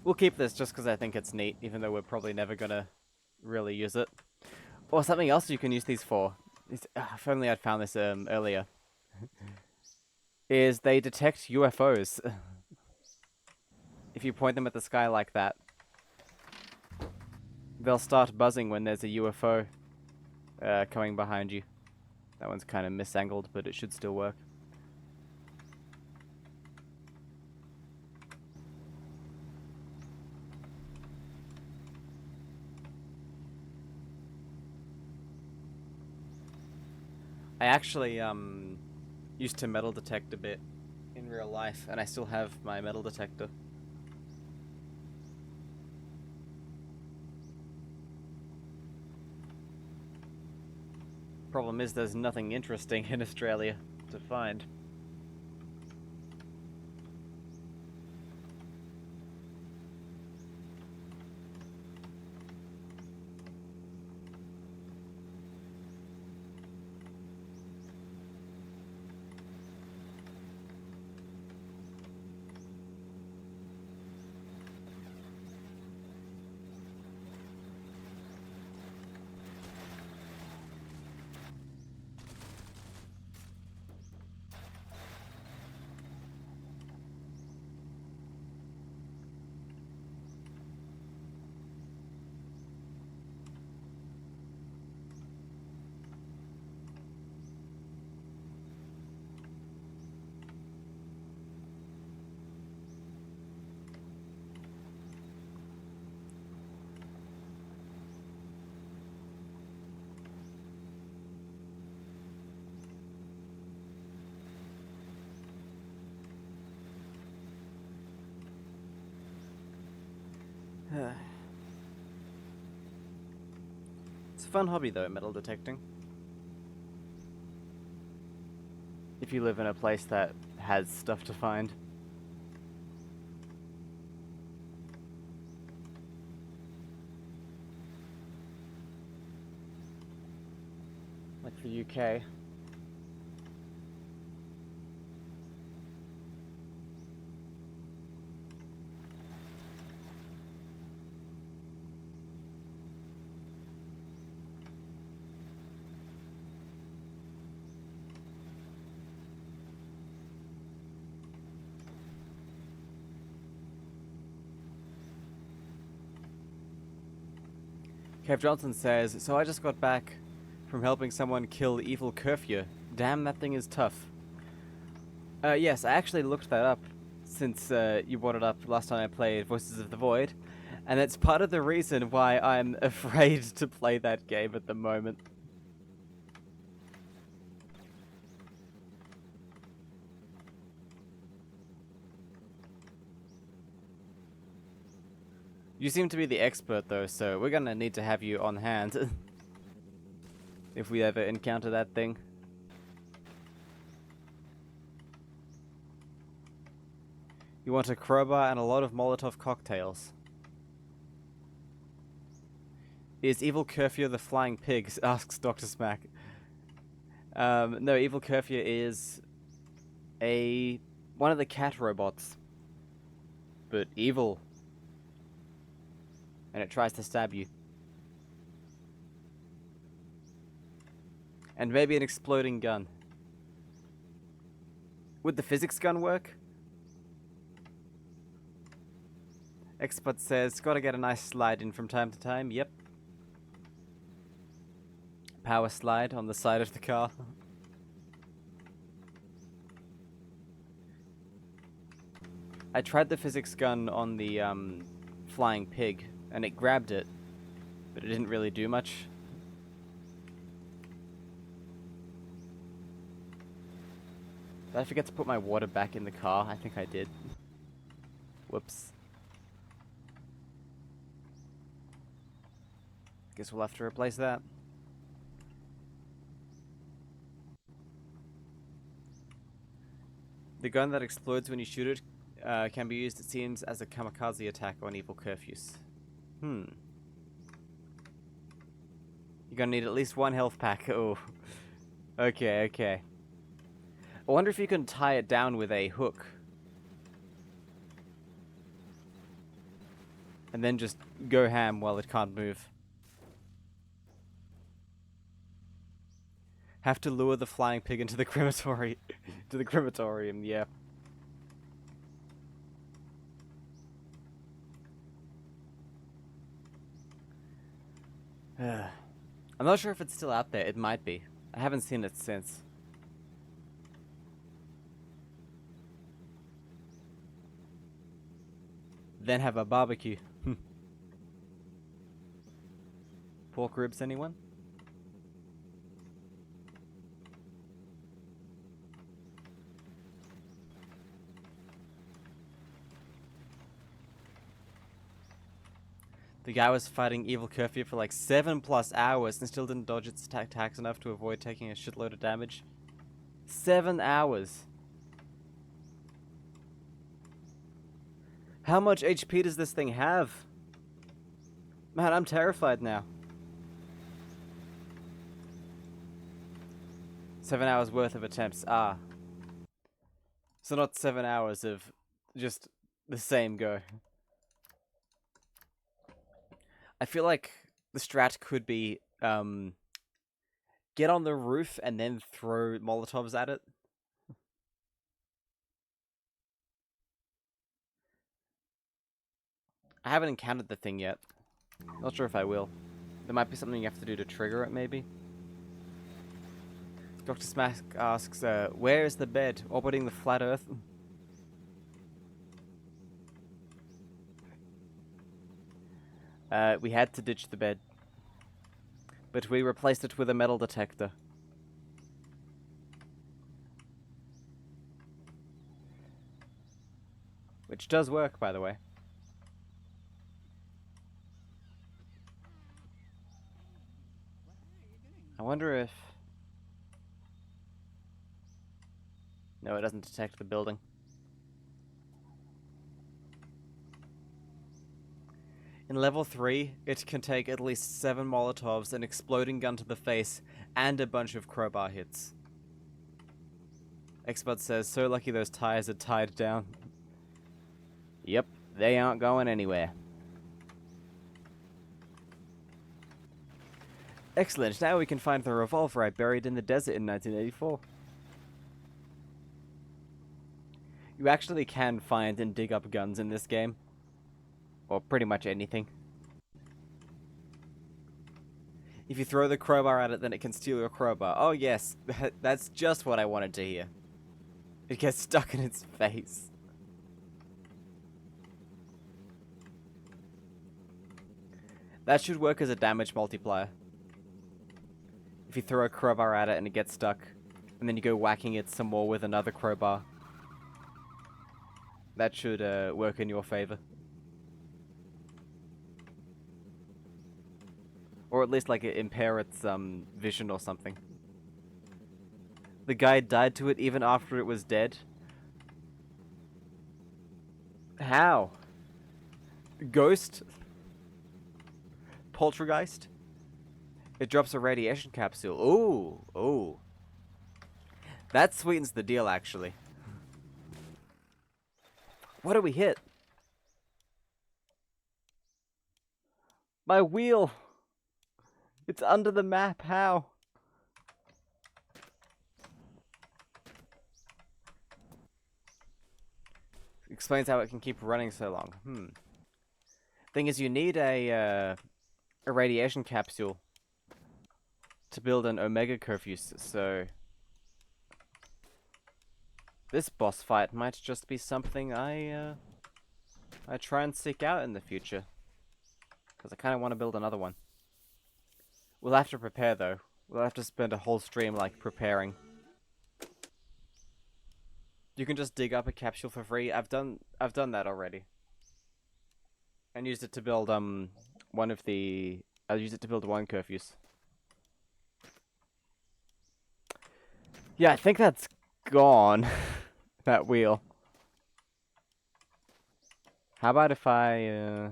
We'll keep this just because I think it's neat, even though we're probably never gonna really use it. Or something else you can use these for. If only I'd found this earlier. Is they detect UFOs. If you point them at the sky like that, they'll start buzzing when there's a UFO coming behind you. That one's kind of misangled, but it should still work. I actually used to metal detect a bit in real life, and I still have my metal detector. Problem is, there's nothing interesting in Australia to find. It's a fun hobby though, metal detecting. If you live in a place that has stuff to find. Like the UK. Kev Johnson says, so I just got back from helping someone kill Evil Curfew. Damn, that thing is tough. Yes, I actually looked that up since you brought it up last time I played Voices of the Void, and it's part of the reason why I'm afraid to play that game at the moment. You seem to be the expert though, so we're gonna need to have you on hand if we ever encounter that thing. You want a crowbar and a lot of Molotov cocktails. Is Evil Curfew the flying pig? Asks Dr. Smack. No, Evil Curfew is one of the cat robots. But evil. And it tries to stab you. And maybe an exploding gun. Would the physics gun work? Expert says, gotta get a nice slide in from time to time. Yep. Power slide on the side of the car. I tried the physics gun on the flying pig, and it grabbed it, but it didn't really do much. Did I forget to put my water back in the car? I think I did. Whoops. Guess we'll have to replace that. The gun that explodes when you shoot it can be used, it seems, as a kamikaze attack on evil curfews. You're gonna need at least one health pack. Oh. Okay, okay. I wonder if you can tie it down with a hook. And then just go ham while it can't move. Have to lure the flying pig into the crematory to the crematorium, yeah. I'm not sure if it's still out there. It might be. I haven't seen it since. Then have a barbecue. Pork ribs, anyone? The guy was fighting Evil Curfew for like 7+ hours and still didn't dodge its attacks enough to avoid taking a shitload of damage. 7 hours. How much HP does this thing have? Man, I'm terrified now. 7 hours worth of attempts. Ah. So not 7 hours of just the same go. I feel like the strat could be get on the roof and then throw Molotovs at it. I haven't encountered the thing yet. Not sure if I will. There might be something you have to do to trigger it, maybe. Dr. Smack asks, where is the bed orbiting the flat Earth? We had to ditch the bed. But we replaced it with a metal detector. Which does work, by the way. I wonder if... No, it doesn't detect the building. In level 3, it can take at least 7 Molotovs, an exploding gun to the face, and a bunch of crowbar hits. Expert says, so lucky those tires are tied down. Yep, they aren't going anywhere. Excellent, now we can find the revolver I buried in the desert in 1984. You actually can find and dig up guns in this game. Or pretty much anything. If you throw the crowbar at it, then it can steal your crowbar. Oh yes, that's just what I wanted to hear. It gets stuck in its face. That should work as a damage multiplier. If you throw a crowbar at it and it gets stuck, and then you go whacking it some more with another crowbar, that should work in your favor. Or at least like impair its vision or something. The guy died to it even after it was dead. How? Ghost? Poltergeist? It drops a radiation capsule. Ooh, ooh. That sweetens the deal, actually. What do we hit? My wheel! It's under the map, how? Explains how it can keep running so long. Thing is, you need a radiation capsule to build an Omega Curfews, so this boss fight might just be something I try and seek out in the future. Because I kind of want to build another one. We'll have to prepare, though. We'll have to spend a whole stream, like, preparing. You can just dig up a capsule for free. I've done that already. And used it to build, one of the... I used it to build one Curfews. Yeah, I think that's gone. That wheel. How about if I,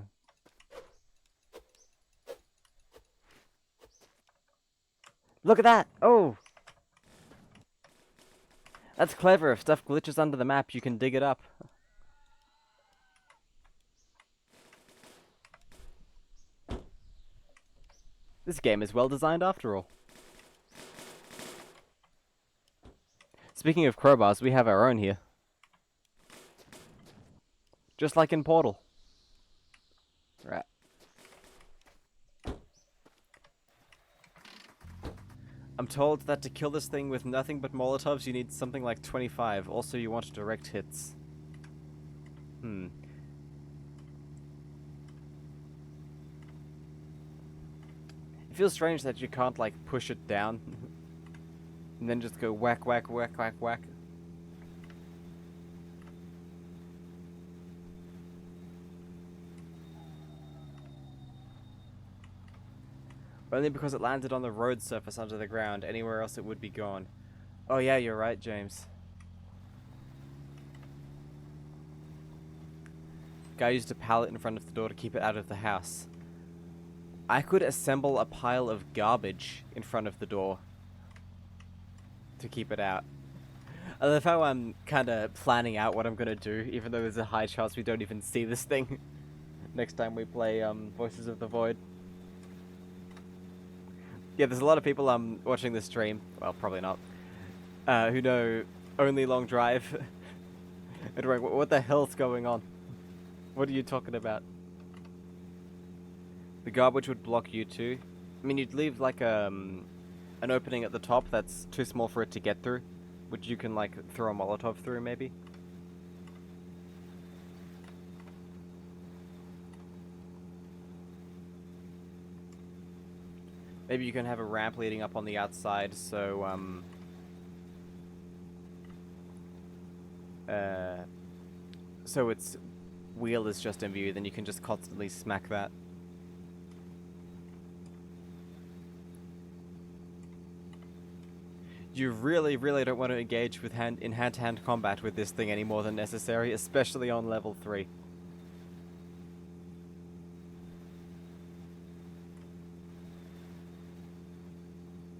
Look at that! Oh! That's clever. If stuff glitches under the map, you can dig it up. This game is well designed after all. Speaking of crowbars, we have our own here. Just like in Portal. Right. I'm told that to kill this thing with nothing but Molotovs, you need something like 25. Also, you want direct hits. It feels strange that you can't, like, push it down. And then just go whack, whack, whack, whack, whack. Only because it landed on the road surface under the ground. Anywhere else it would be gone. Oh yeah, you're right, James. Guy used a pallet in front of the door to keep it out of the house. I could assemble a pile of garbage in front of the door to keep it out. I love how I'm kind of planning out what I'm going to do, even though there's a high chance we don't even see this thing next time we play Voices of the Void. Yeah, there's a lot of people watching this stream, well, probably not, who know only Long Drive. And going, what the hell's going on? What are you talking about? The garbage would block you too. I mean, you'd leave like an opening at the top that's too small for it to get through, which you can like throw a Molotov through maybe. Maybe you can have a ramp leading up on the outside, so so its wheel is just in view, then you can just constantly smack that. You really, really don't want to engage with hand-to-hand combat with this thing any more than necessary, especially on level 3.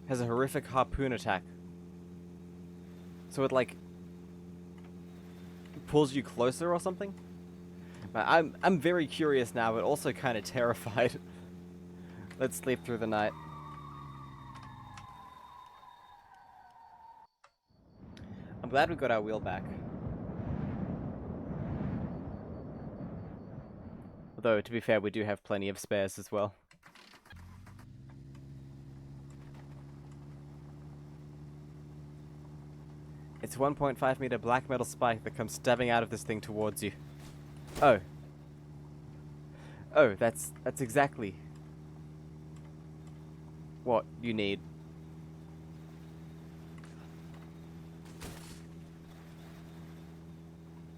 Has a horrific harpoon attack. So it, like, pulls you closer or something? I'm very curious now, but also kind of terrified. Let's sleep through the night. I'm glad we got our wheel back. Although, to be fair, we do have plenty of spares as well. It's a 1.5 meter black metal spike that comes stabbing out of this thing towards you. Oh. Oh, that's exactly what you need.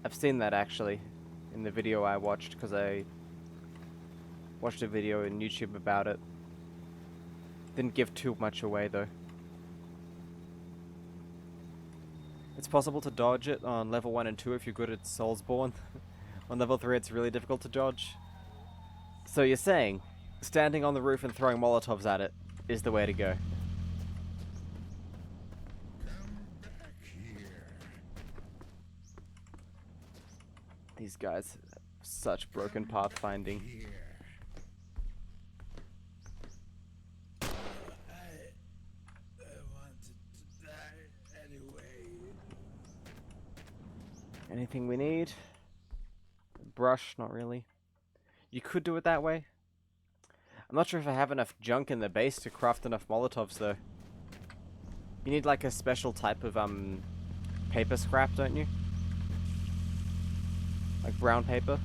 I've seen that actually in the video I watched, because I watched a video on YouTube about it. Didn't give too much away though. It's possible to dodge it on level 1 and 2 if you're good at Soulsborne. On level 3 it's really difficult to dodge. So you're saying, standing on the roof and throwing Molotovs at it is the way to go. Come back here. These guys have such broken pathfinding. Here. I wanted to die anyway. Anything we need? Brush, not really. You could do it that way. I'm not sure if I have enough junk in the base to craft enough Molotovs though. You need like a special type of paper scrap, don't you? Like brown paper.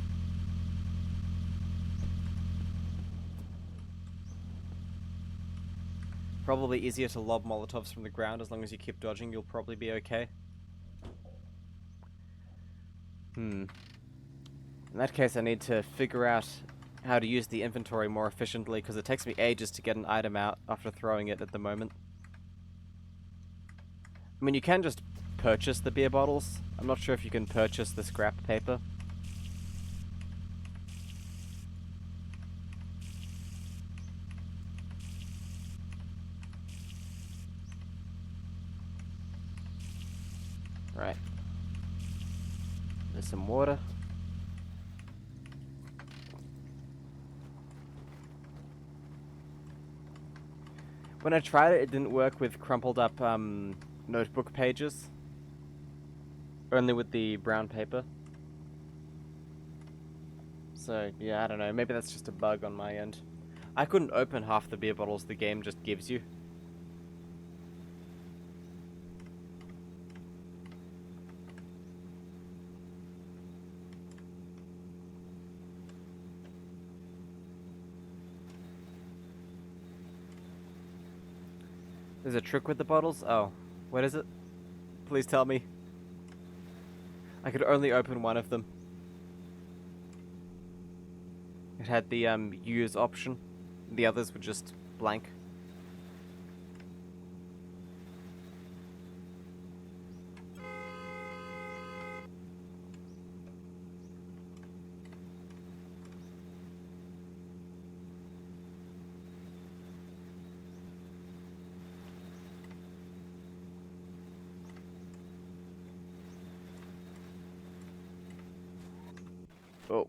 Probably easier to lob Molotovs from the ground. As long as you keep dodging, you'll probably be okay. In that case, I need to figure out how to use the inventory more efficiently, because it takes me ages to get an item out after throwing it at the moment. I mean, you can just purchase the beer bottles. I'm not sure if you can purchase the scrap paper. Right. There's some water. When I tried it, it didn't work with crumpled up notebook pages. Only with the brown paper. So, yeah, I don't know. Maybe that's just a bug on my end. I couldn't open half the beer bottles the game just gives you. There's a trick with the bottles? Oh, what is it? Please tell me. I could only open one of them. It had the use option. The others were just blank. Oh.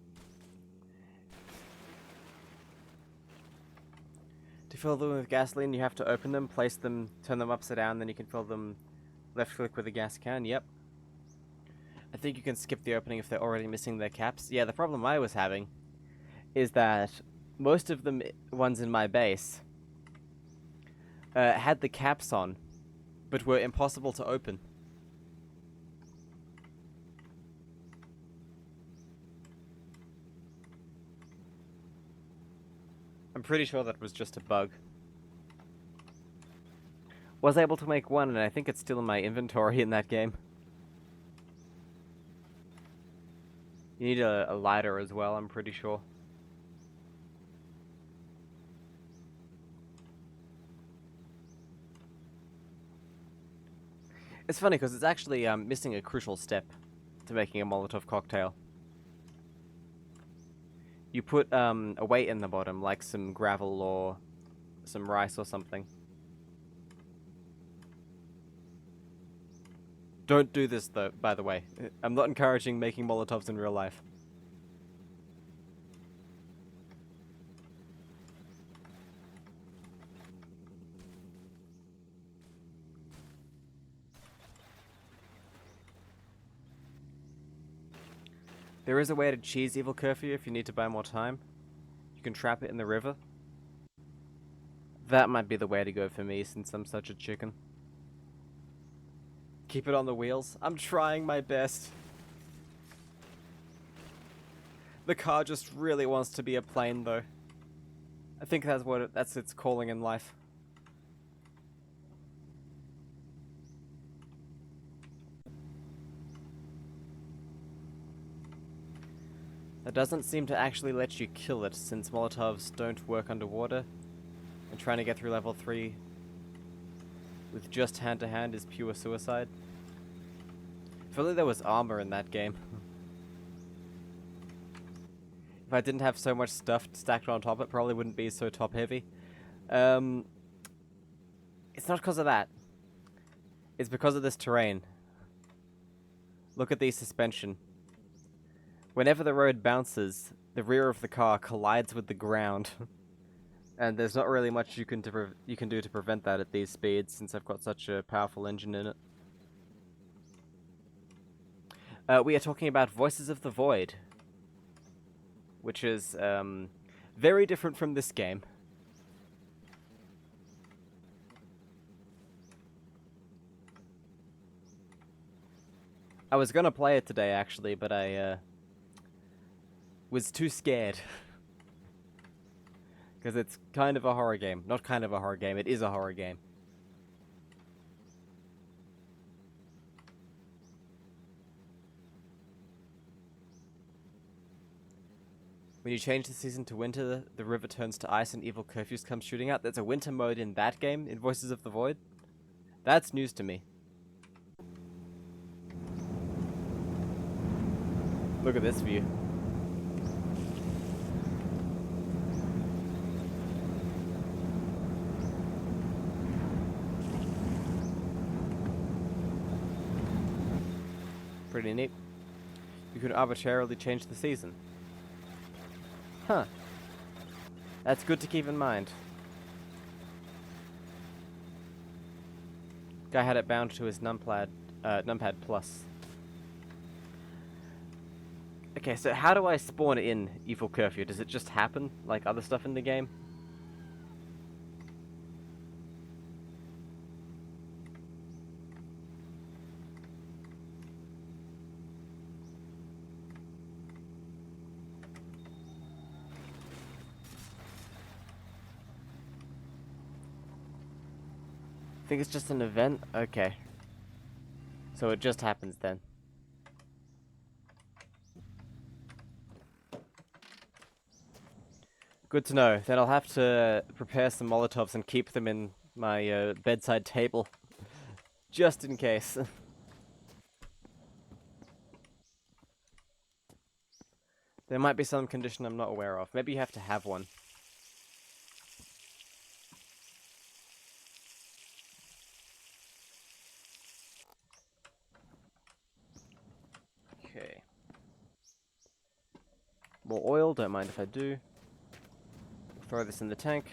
To fill them with gasoline, you have to open them, place them, turn them upside down, then you can fill them left click with a gas can. Yep. I think you can skip the opening if they're already missing their caps. Yeah, the problem I was having is that most of the ones in my base had the caps on, but were impossible to open. I'm pretty sure that was just a bug. Was able to make one, and I think it's still in my inventory in that game. You need a lighter as well, I'm pretty sure. It's funny because it's actually missing a crucial step to making a Molotov cocktail. You put a weight in the bottom, like some gravel or some rice or something. Don't do this though, by the way. I'm not encouraging making Molotovs in real life. There is a way to cheese Evil Curfew if you need to buy more time. You can trap it in the river. That might be the way to go for me since I'm such a chicken. Keep it on the wheels. I'm trying my best. The car just really wants to be a plane though. I think that's its calling in life. That doesn't seem to actually let you kill it, since Molotovs don't work underwater. And trying to get through level 3 with just hand-to-hand is pure suicide. If only there was armor in that game. If I didn't have so much stuff stacked on top, it probably wouldn't be so top-heavy. It's not because of that. It's because of this terrain. Look at the suspension. Whenever the road bounces, the rear of the car collides with the ground. And there's not really much you can do to prevent that at these speeds, since I've got such a powerful engine in it. We are talking about Voices of the Void, which is very different from this game. I was gonna play it today, actually, but I was too scared. Because it's kind of a horror game. Not kind of a horror game, it is a horror game. When you change the season to winter, the river turns to ice and evil curfews come shooting out. There's a winter mode in that game, in Voices of the Void? That's news to me. Look at this view. Pretty neat. You could arbitrarily change the season. Huh. That's good to keep in mind. Guy had it bound to his numpad plus. Okay, so how do I spawn in Evil Curfew? Does it just happen, like other stuff in the game? I think it's just an event? Okay. So it just happens then. Good to know. Then I'll have to prepare some Molotovs and keep them in my bedside table. Just in case. There might be some condition I'm not aware of. Maybe you have to have one. Okay. More oil, don't mind if I do. Throw this in the tank.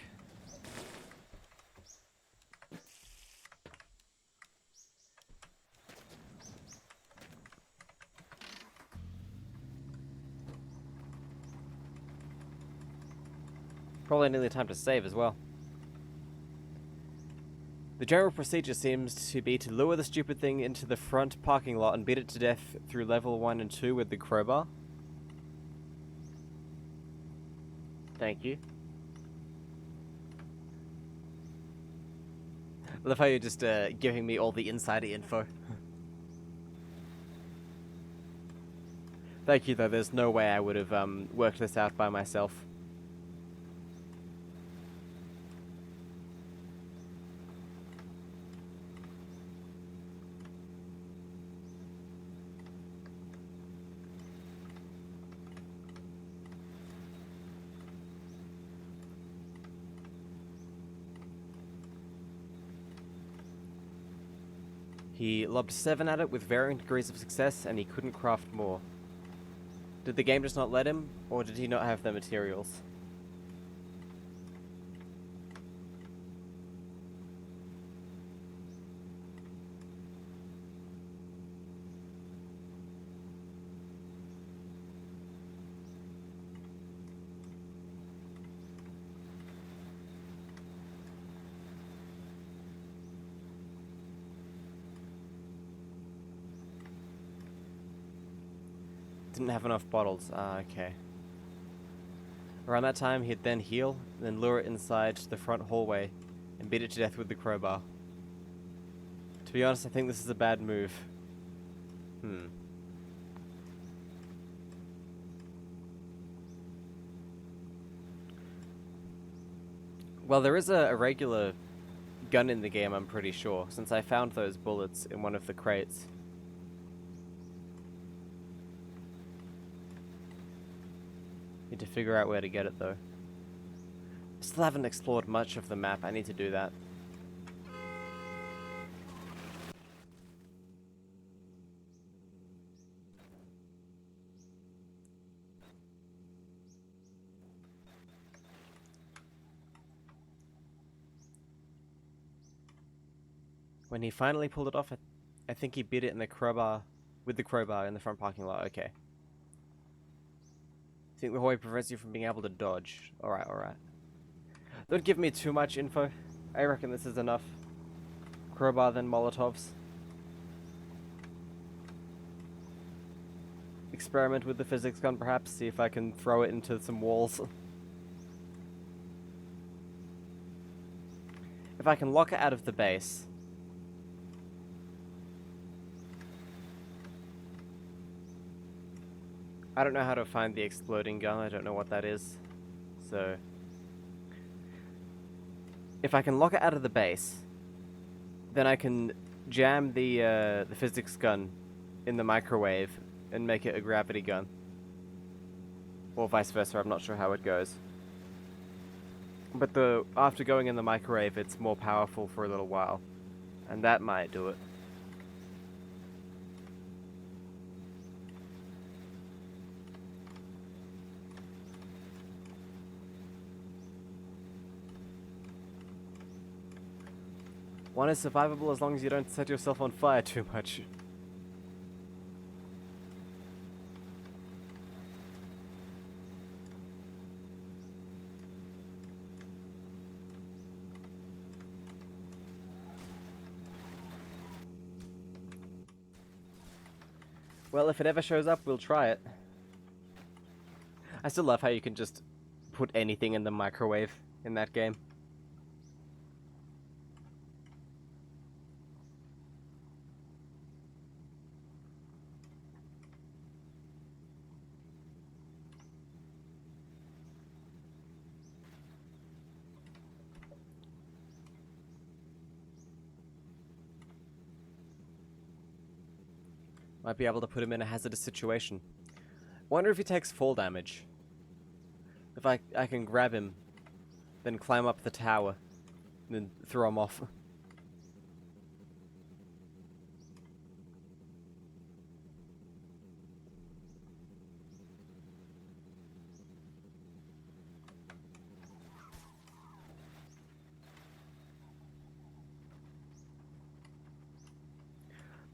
Probably nearly time to save as well. The general procedure seems to be to lure the stupid thing into the front parking lot and beat it to death through level 1 and 2 with the crowbar. Thank you. I love how you're just giving me all the insider info. Thank you, though. There's no way I would have worked this out by myself. He lobbed 7 at it with varying degrees of success, and he couldn't craft more. Did the game just not let him, or did he not have the materials? Didn't have enough bottles. Ah, okay. Around that time, he'd then heal, then lure it inside the front hallway, and beat it to death with the crowbar. To be honest, I think this is a bad move. Well, there is a regular gun in the game, I'm pretty sure, since I found those bullets in one of the crates. Need to figure out where to get it, though. Still haven't explored much of the map. I need to do that. When he finally pulled it off, I think he beat it in the crowbar, with the crowbar in the front parking lot. Okay. Think the Hoy prevents you from being able to dodge. Alright, alright. Don't give me too much info. I reckon this is enough. Crowbar, then Molotovs. Experiment with the physics gun, perhaps. See if I can throw it into some walls. If I can lock it out of the base. I don't know how to find the exploding gun. I don't know what that is. So if I can lock it out of the base, then I can jam the physics gun in the microwave and make it a gravity gun. Or vice versa, I'm not sure how it goes. But after going in the microwave, it's more powerful for a little while. And that might do it. One is survivable as long as you don't set yourself on fire too much. Well, if it ever shows up, we'll try it. I still love how you can just put anything in the microwave in that game. Might be able to put him in a hazardous situation. Wonder if he takes fall damage. If I can grab him, then climb up the tower, and then throw him off.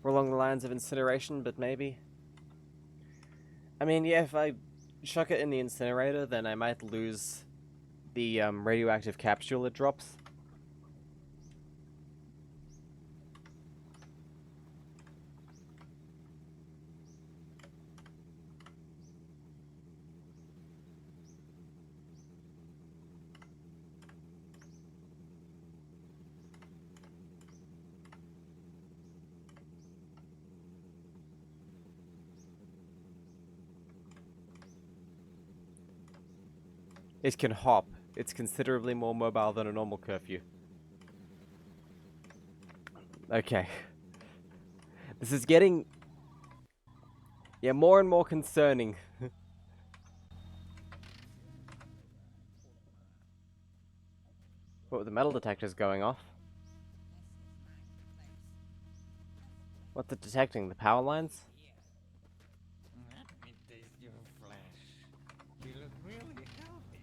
We're along the lines of incineration, but maybe. I mean, yeah, if I chuck it in the incinerator, then I might lose the radioactive capsule it drops. It can hop. It's considerably more mobile than a normal curfew. Okay. This is getting... yeah, more and more concerning. What, the metal detector's going off? What's it detecting? The power lines? Let me taste your flesh. You look really healthy.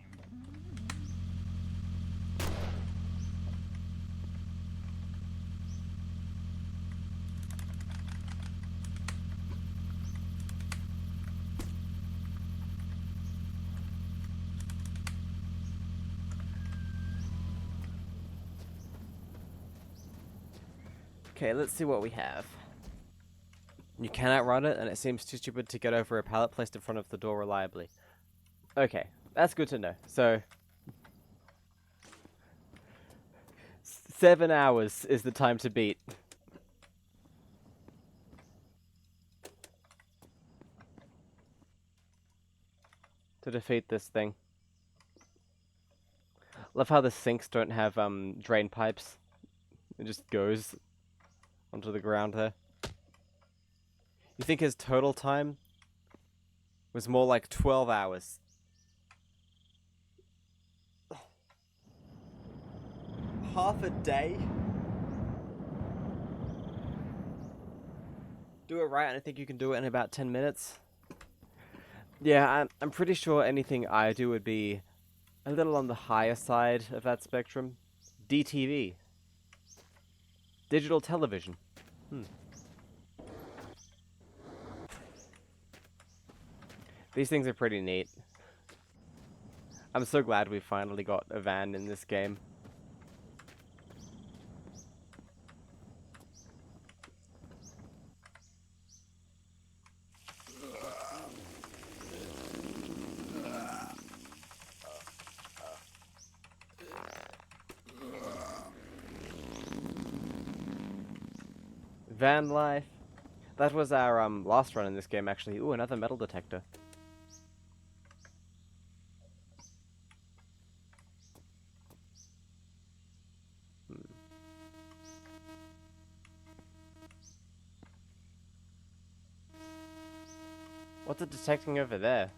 Okay, let's see what we have. You cannot run it, and it seems too stupid to get over a pallet placed in front of the door reliably. Okay, that's good to know. So, 7 hours is the time to beat. To defeat this thing. Love how the sinks don't have drain pipes. It just goes onto the ground there. You think his total time was more like 12 hours? Half a day? Do it right, and I think you can do it in about 10 minutes. Yeah, I'm pretty sure anything I do would be a little on the higher side of that spectrum. DTV. Digital television. These things are pretty neat. I'm so glad we finally got a van in this game. Van life. That was our last run in this game, actually. Ooh, another metal detector. What's it detecting over there?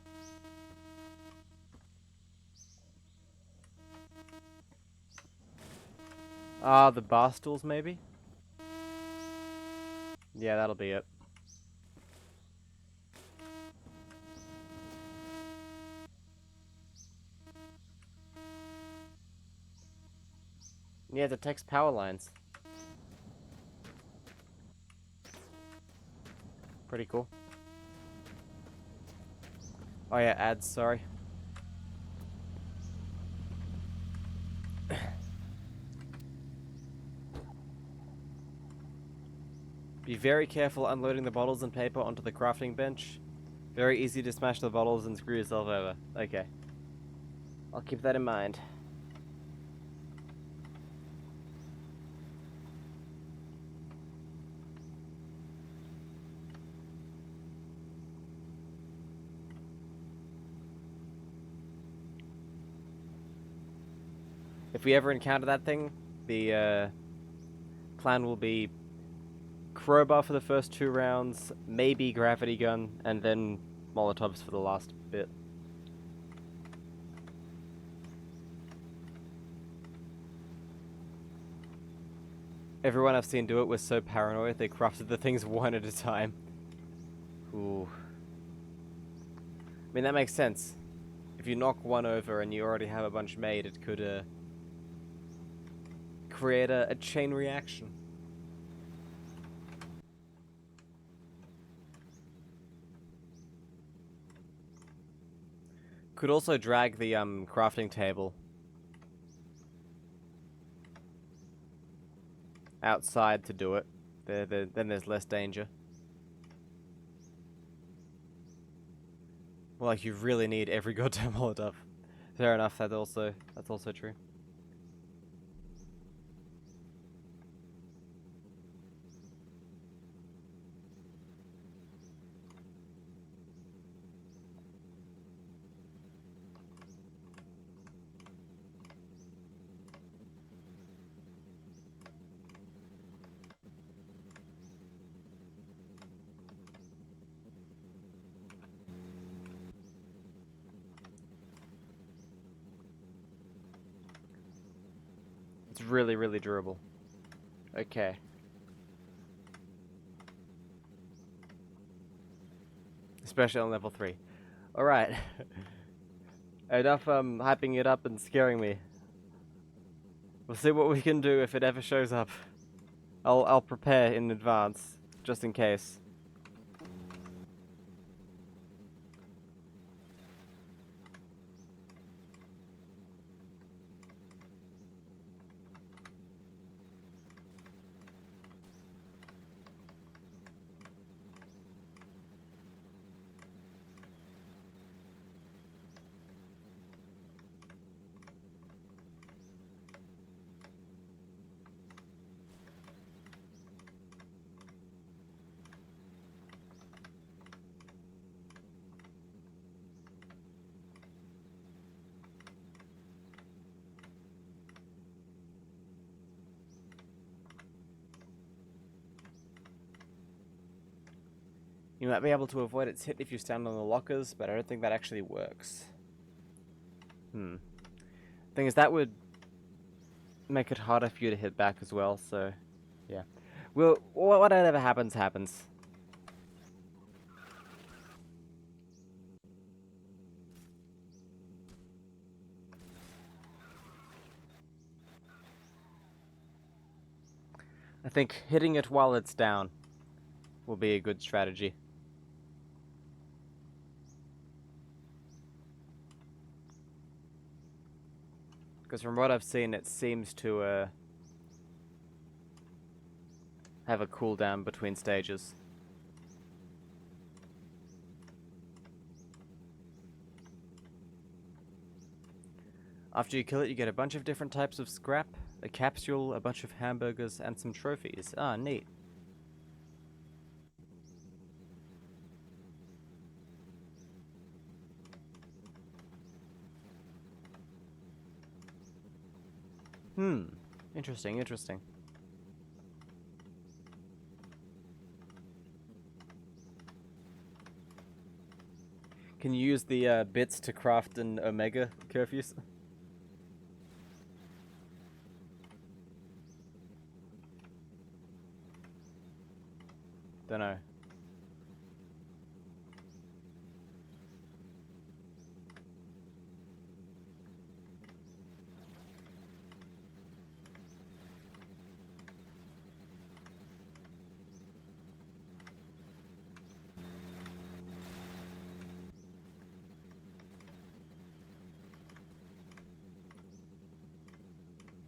Ah, the bar stools, maybe? Yeah, that'll be it. Yeah, it detects power lines. Pretty cool. Oh yeah, ads, sorry. Be very careful unloading the bottles and paper onto the crafting bench. Very easy to smash the bottles and screw yourself over. Okay. I'll keep that in mind. If we ever encounter that thing, the plan will be crowbar for the first 2 rounds, maybe gravity gun, and then Molotovs for the last bit. Everyone I've seen do it was so paranoid they crafted the things one at a time. Ooh. I mean, that makes sense. If you knock one over and you already have a bunch made, it could create a chain reaction. Could also drag the crafting table outside to do it. Then there's less danger. Well, like you really need every goddamn Molotov. Fair enough. That's also true. It's really, really durable. Okay. Especially on level 3. Alright. Enough hyping it up and scaring me. We'll see what we can do if it ever shows up. I'll prepare in advance, just in case. You might be able to avoid its hit if you stand on the lockers, but I don't think that actually works. Thing is, that would make it harder for you to hit back as well, so yeah. Well, whatever happens, happens. I think hitting it while it's down will be a good strategy. Because from what I've seen, it seems to have a cooldown between stages. After you kill it, you get a bunch of different types of scrap, a capsule, a bunch of hamburgers, and some trophies. Ah, neat. Interesting, interesting. Can you use the bits to craft an Omega Curfews? Don't know.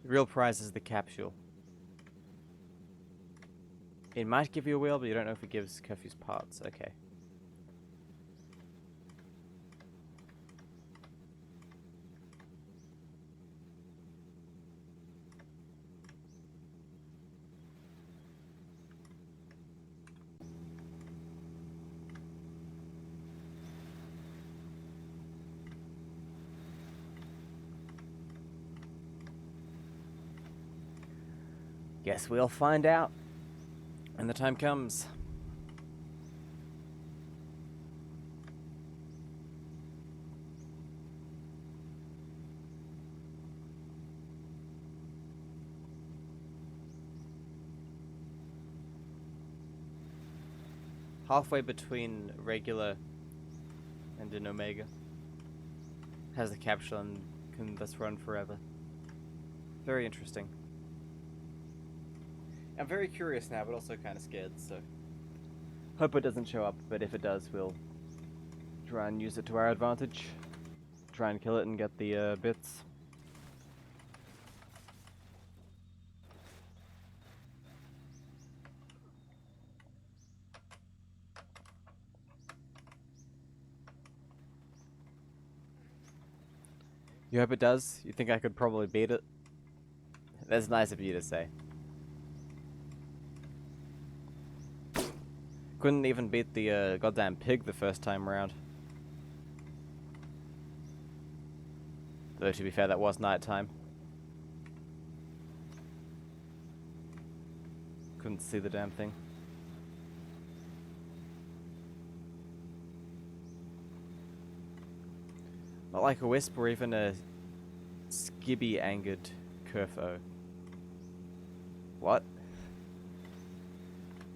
The real prize is the capsule. It might give you a wheel, but you don't know if it gives Curfew's parts. Okay. Guess we'll find out when the time comes. Halfway between regular and an Omega. Has the capsule and can thus run forever. Very interesting. I'm very curious now, but also kind of scared, so hope it doesn't show up, but if it does, we'll try and use it to our advantage. Try and kill it and get the bits. You hope it does? You think I could probably beat it? That's nice of you to say. Couldn't even beat the goddamn pig the first time around. Though to be fair, that was nighttime. Couldn't see the damn thing. Not like a wisp or even a skibby-angered Curfo. What?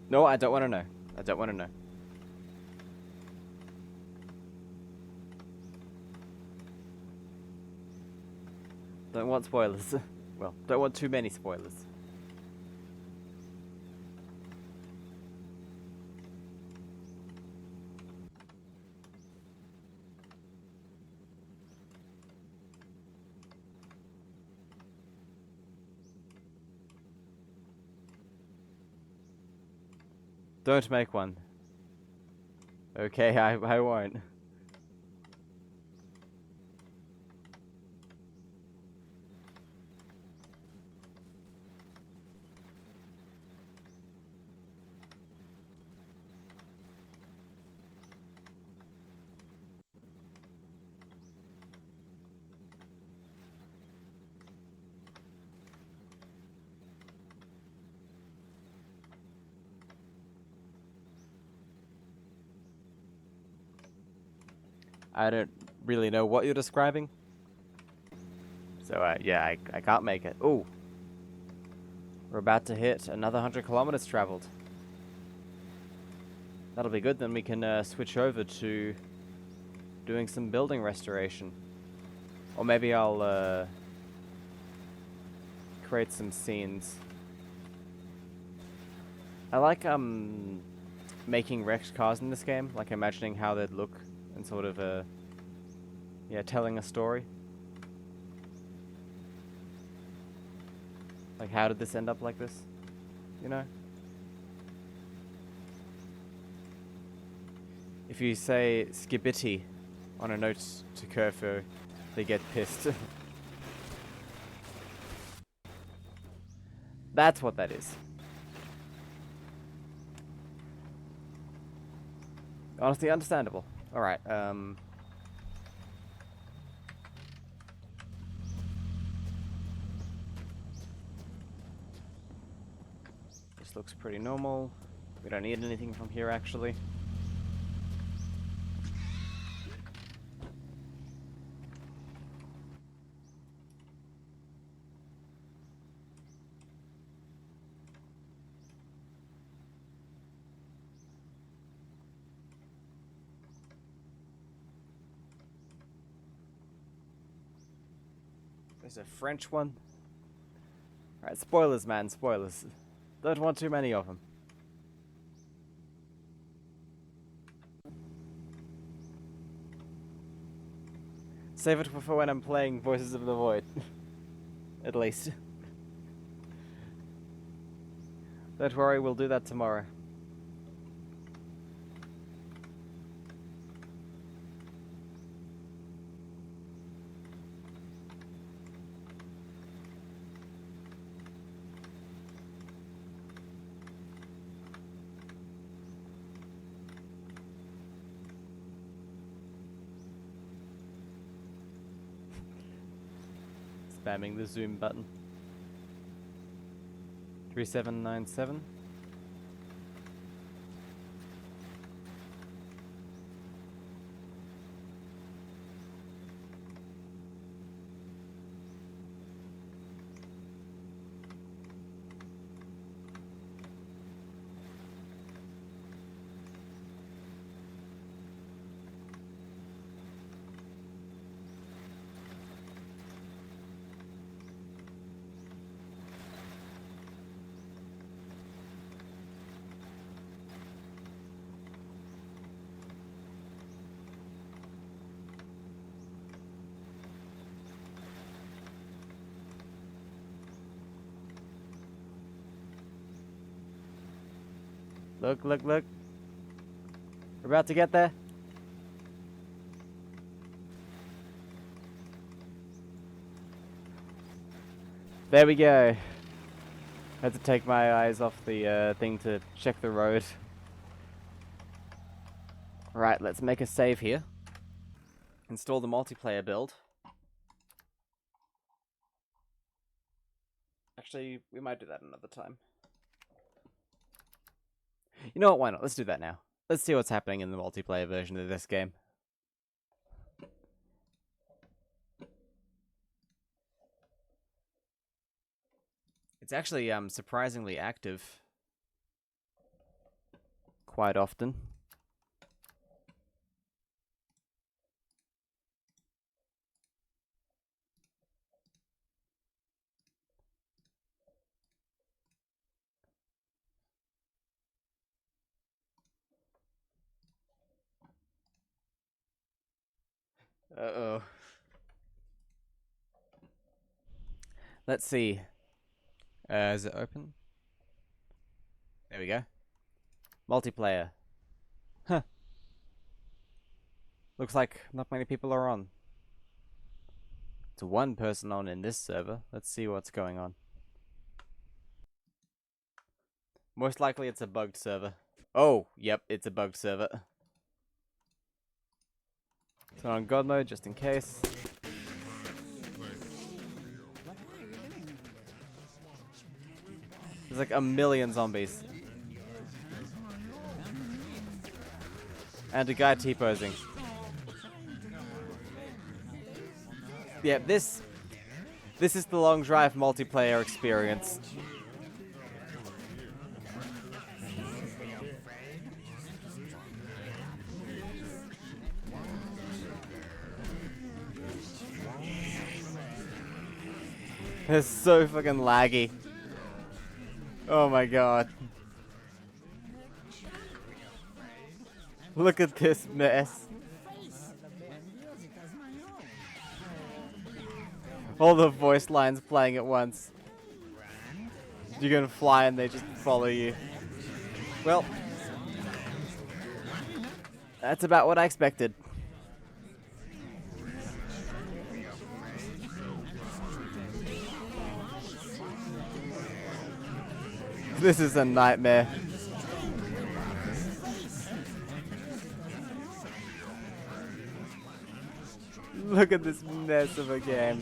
No, I don't want to know. I don't want to know. Don't want spoilers. Well, don't want too many spoilers. Don't make one. Okay, I won't. I don't really know what you're describing. So, yeah, I can't make it. Ooh. We're about to hit another 100 kilometers traveled. That'll be good, then we can switch over to doing some building restoration. Or maybe I'll create some scenes. I like making wrecked cars in this game, like imagining how they'd look and sort of yeah, telling a story. Like, how did this end up like this? You know? If you say skibidi on a note to Kerfu, they get pissed. That's what that is. Honestly, understandable. Alright, this looks pretty normal. We don't need anything from here, actually. There's a French one. Alright, spoilers, man, spoilers. Don't want too many of them. Save it for when I'm playing Voices of the Void. At least. Don't worry, we'll do that tomorrow. Spamming the zoom button. 3797. Look, look, look. We're about to get there. There we go. Had to take my eyes off the thing to check the road. Right, let's make a save here. Install the multiplayer build. Actually, we might do that another time. You know what, why not? Let's do that now. Let's see what's happening in the multiplayer version of this game. It's actually surprisingly active. Quite often. Uh-oh. Let's see. Is it open? There we go. Multiplayer. Huh. Looks like not many people are on. It's one person on in this server. Let's see what's going on. Most likely it's a bugged server. Oh, yep, it's a bugged server. So on God mode, just in case. There's like a million zombies. And a guy T-posing. Yeah, this is the Long Drive multiplayer experience. It's so fucking laggy. Oh my god. Look at this mess. All the voice lines playing at once. You're gonna fly and they just follow you. Well, that's about what I expected. This is a nightmare. Look at this mess of a game.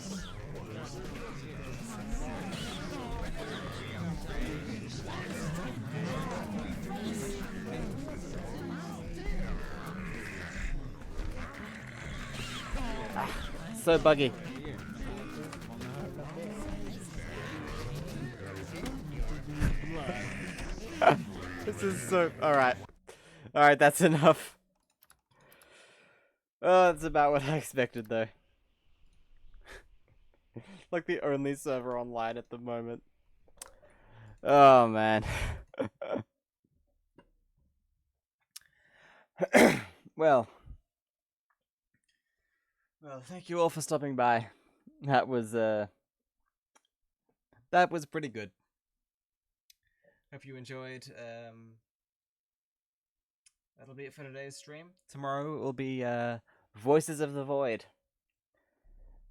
So buggy. This is so... Alright. Alright, that's enough. Oh, that's about what I expected, though. Like the only server online at the moment. Oh, man. Well, thank you all for stopping by. That was pretty good. Hope you enjoyed. That'll be it for today's stream. Tomorrow will be Voices of the Void,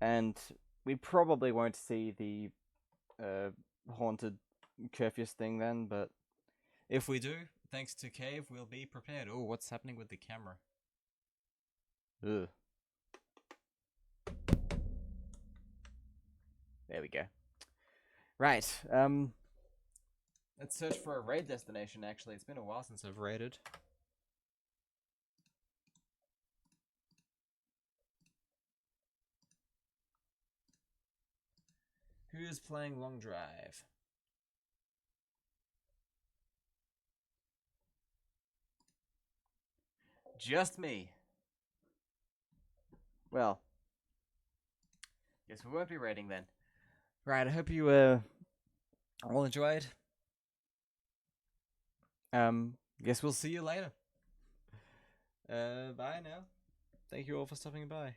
and we probably won't see the haunted Curfews thing then. But if we do, thanks to Cave, we'll be prepared. Oh, what's happening with the camera? Ugh. There we go. Right. Let's search for a raid destination, actually. It's been a while since I've raided. Who's playing Long Drive? Just me. Well, guess we won't be raiding then. Right, I hope you all enjoyed. Guess we'll see you later. Bye now. Thank you all for stopping by.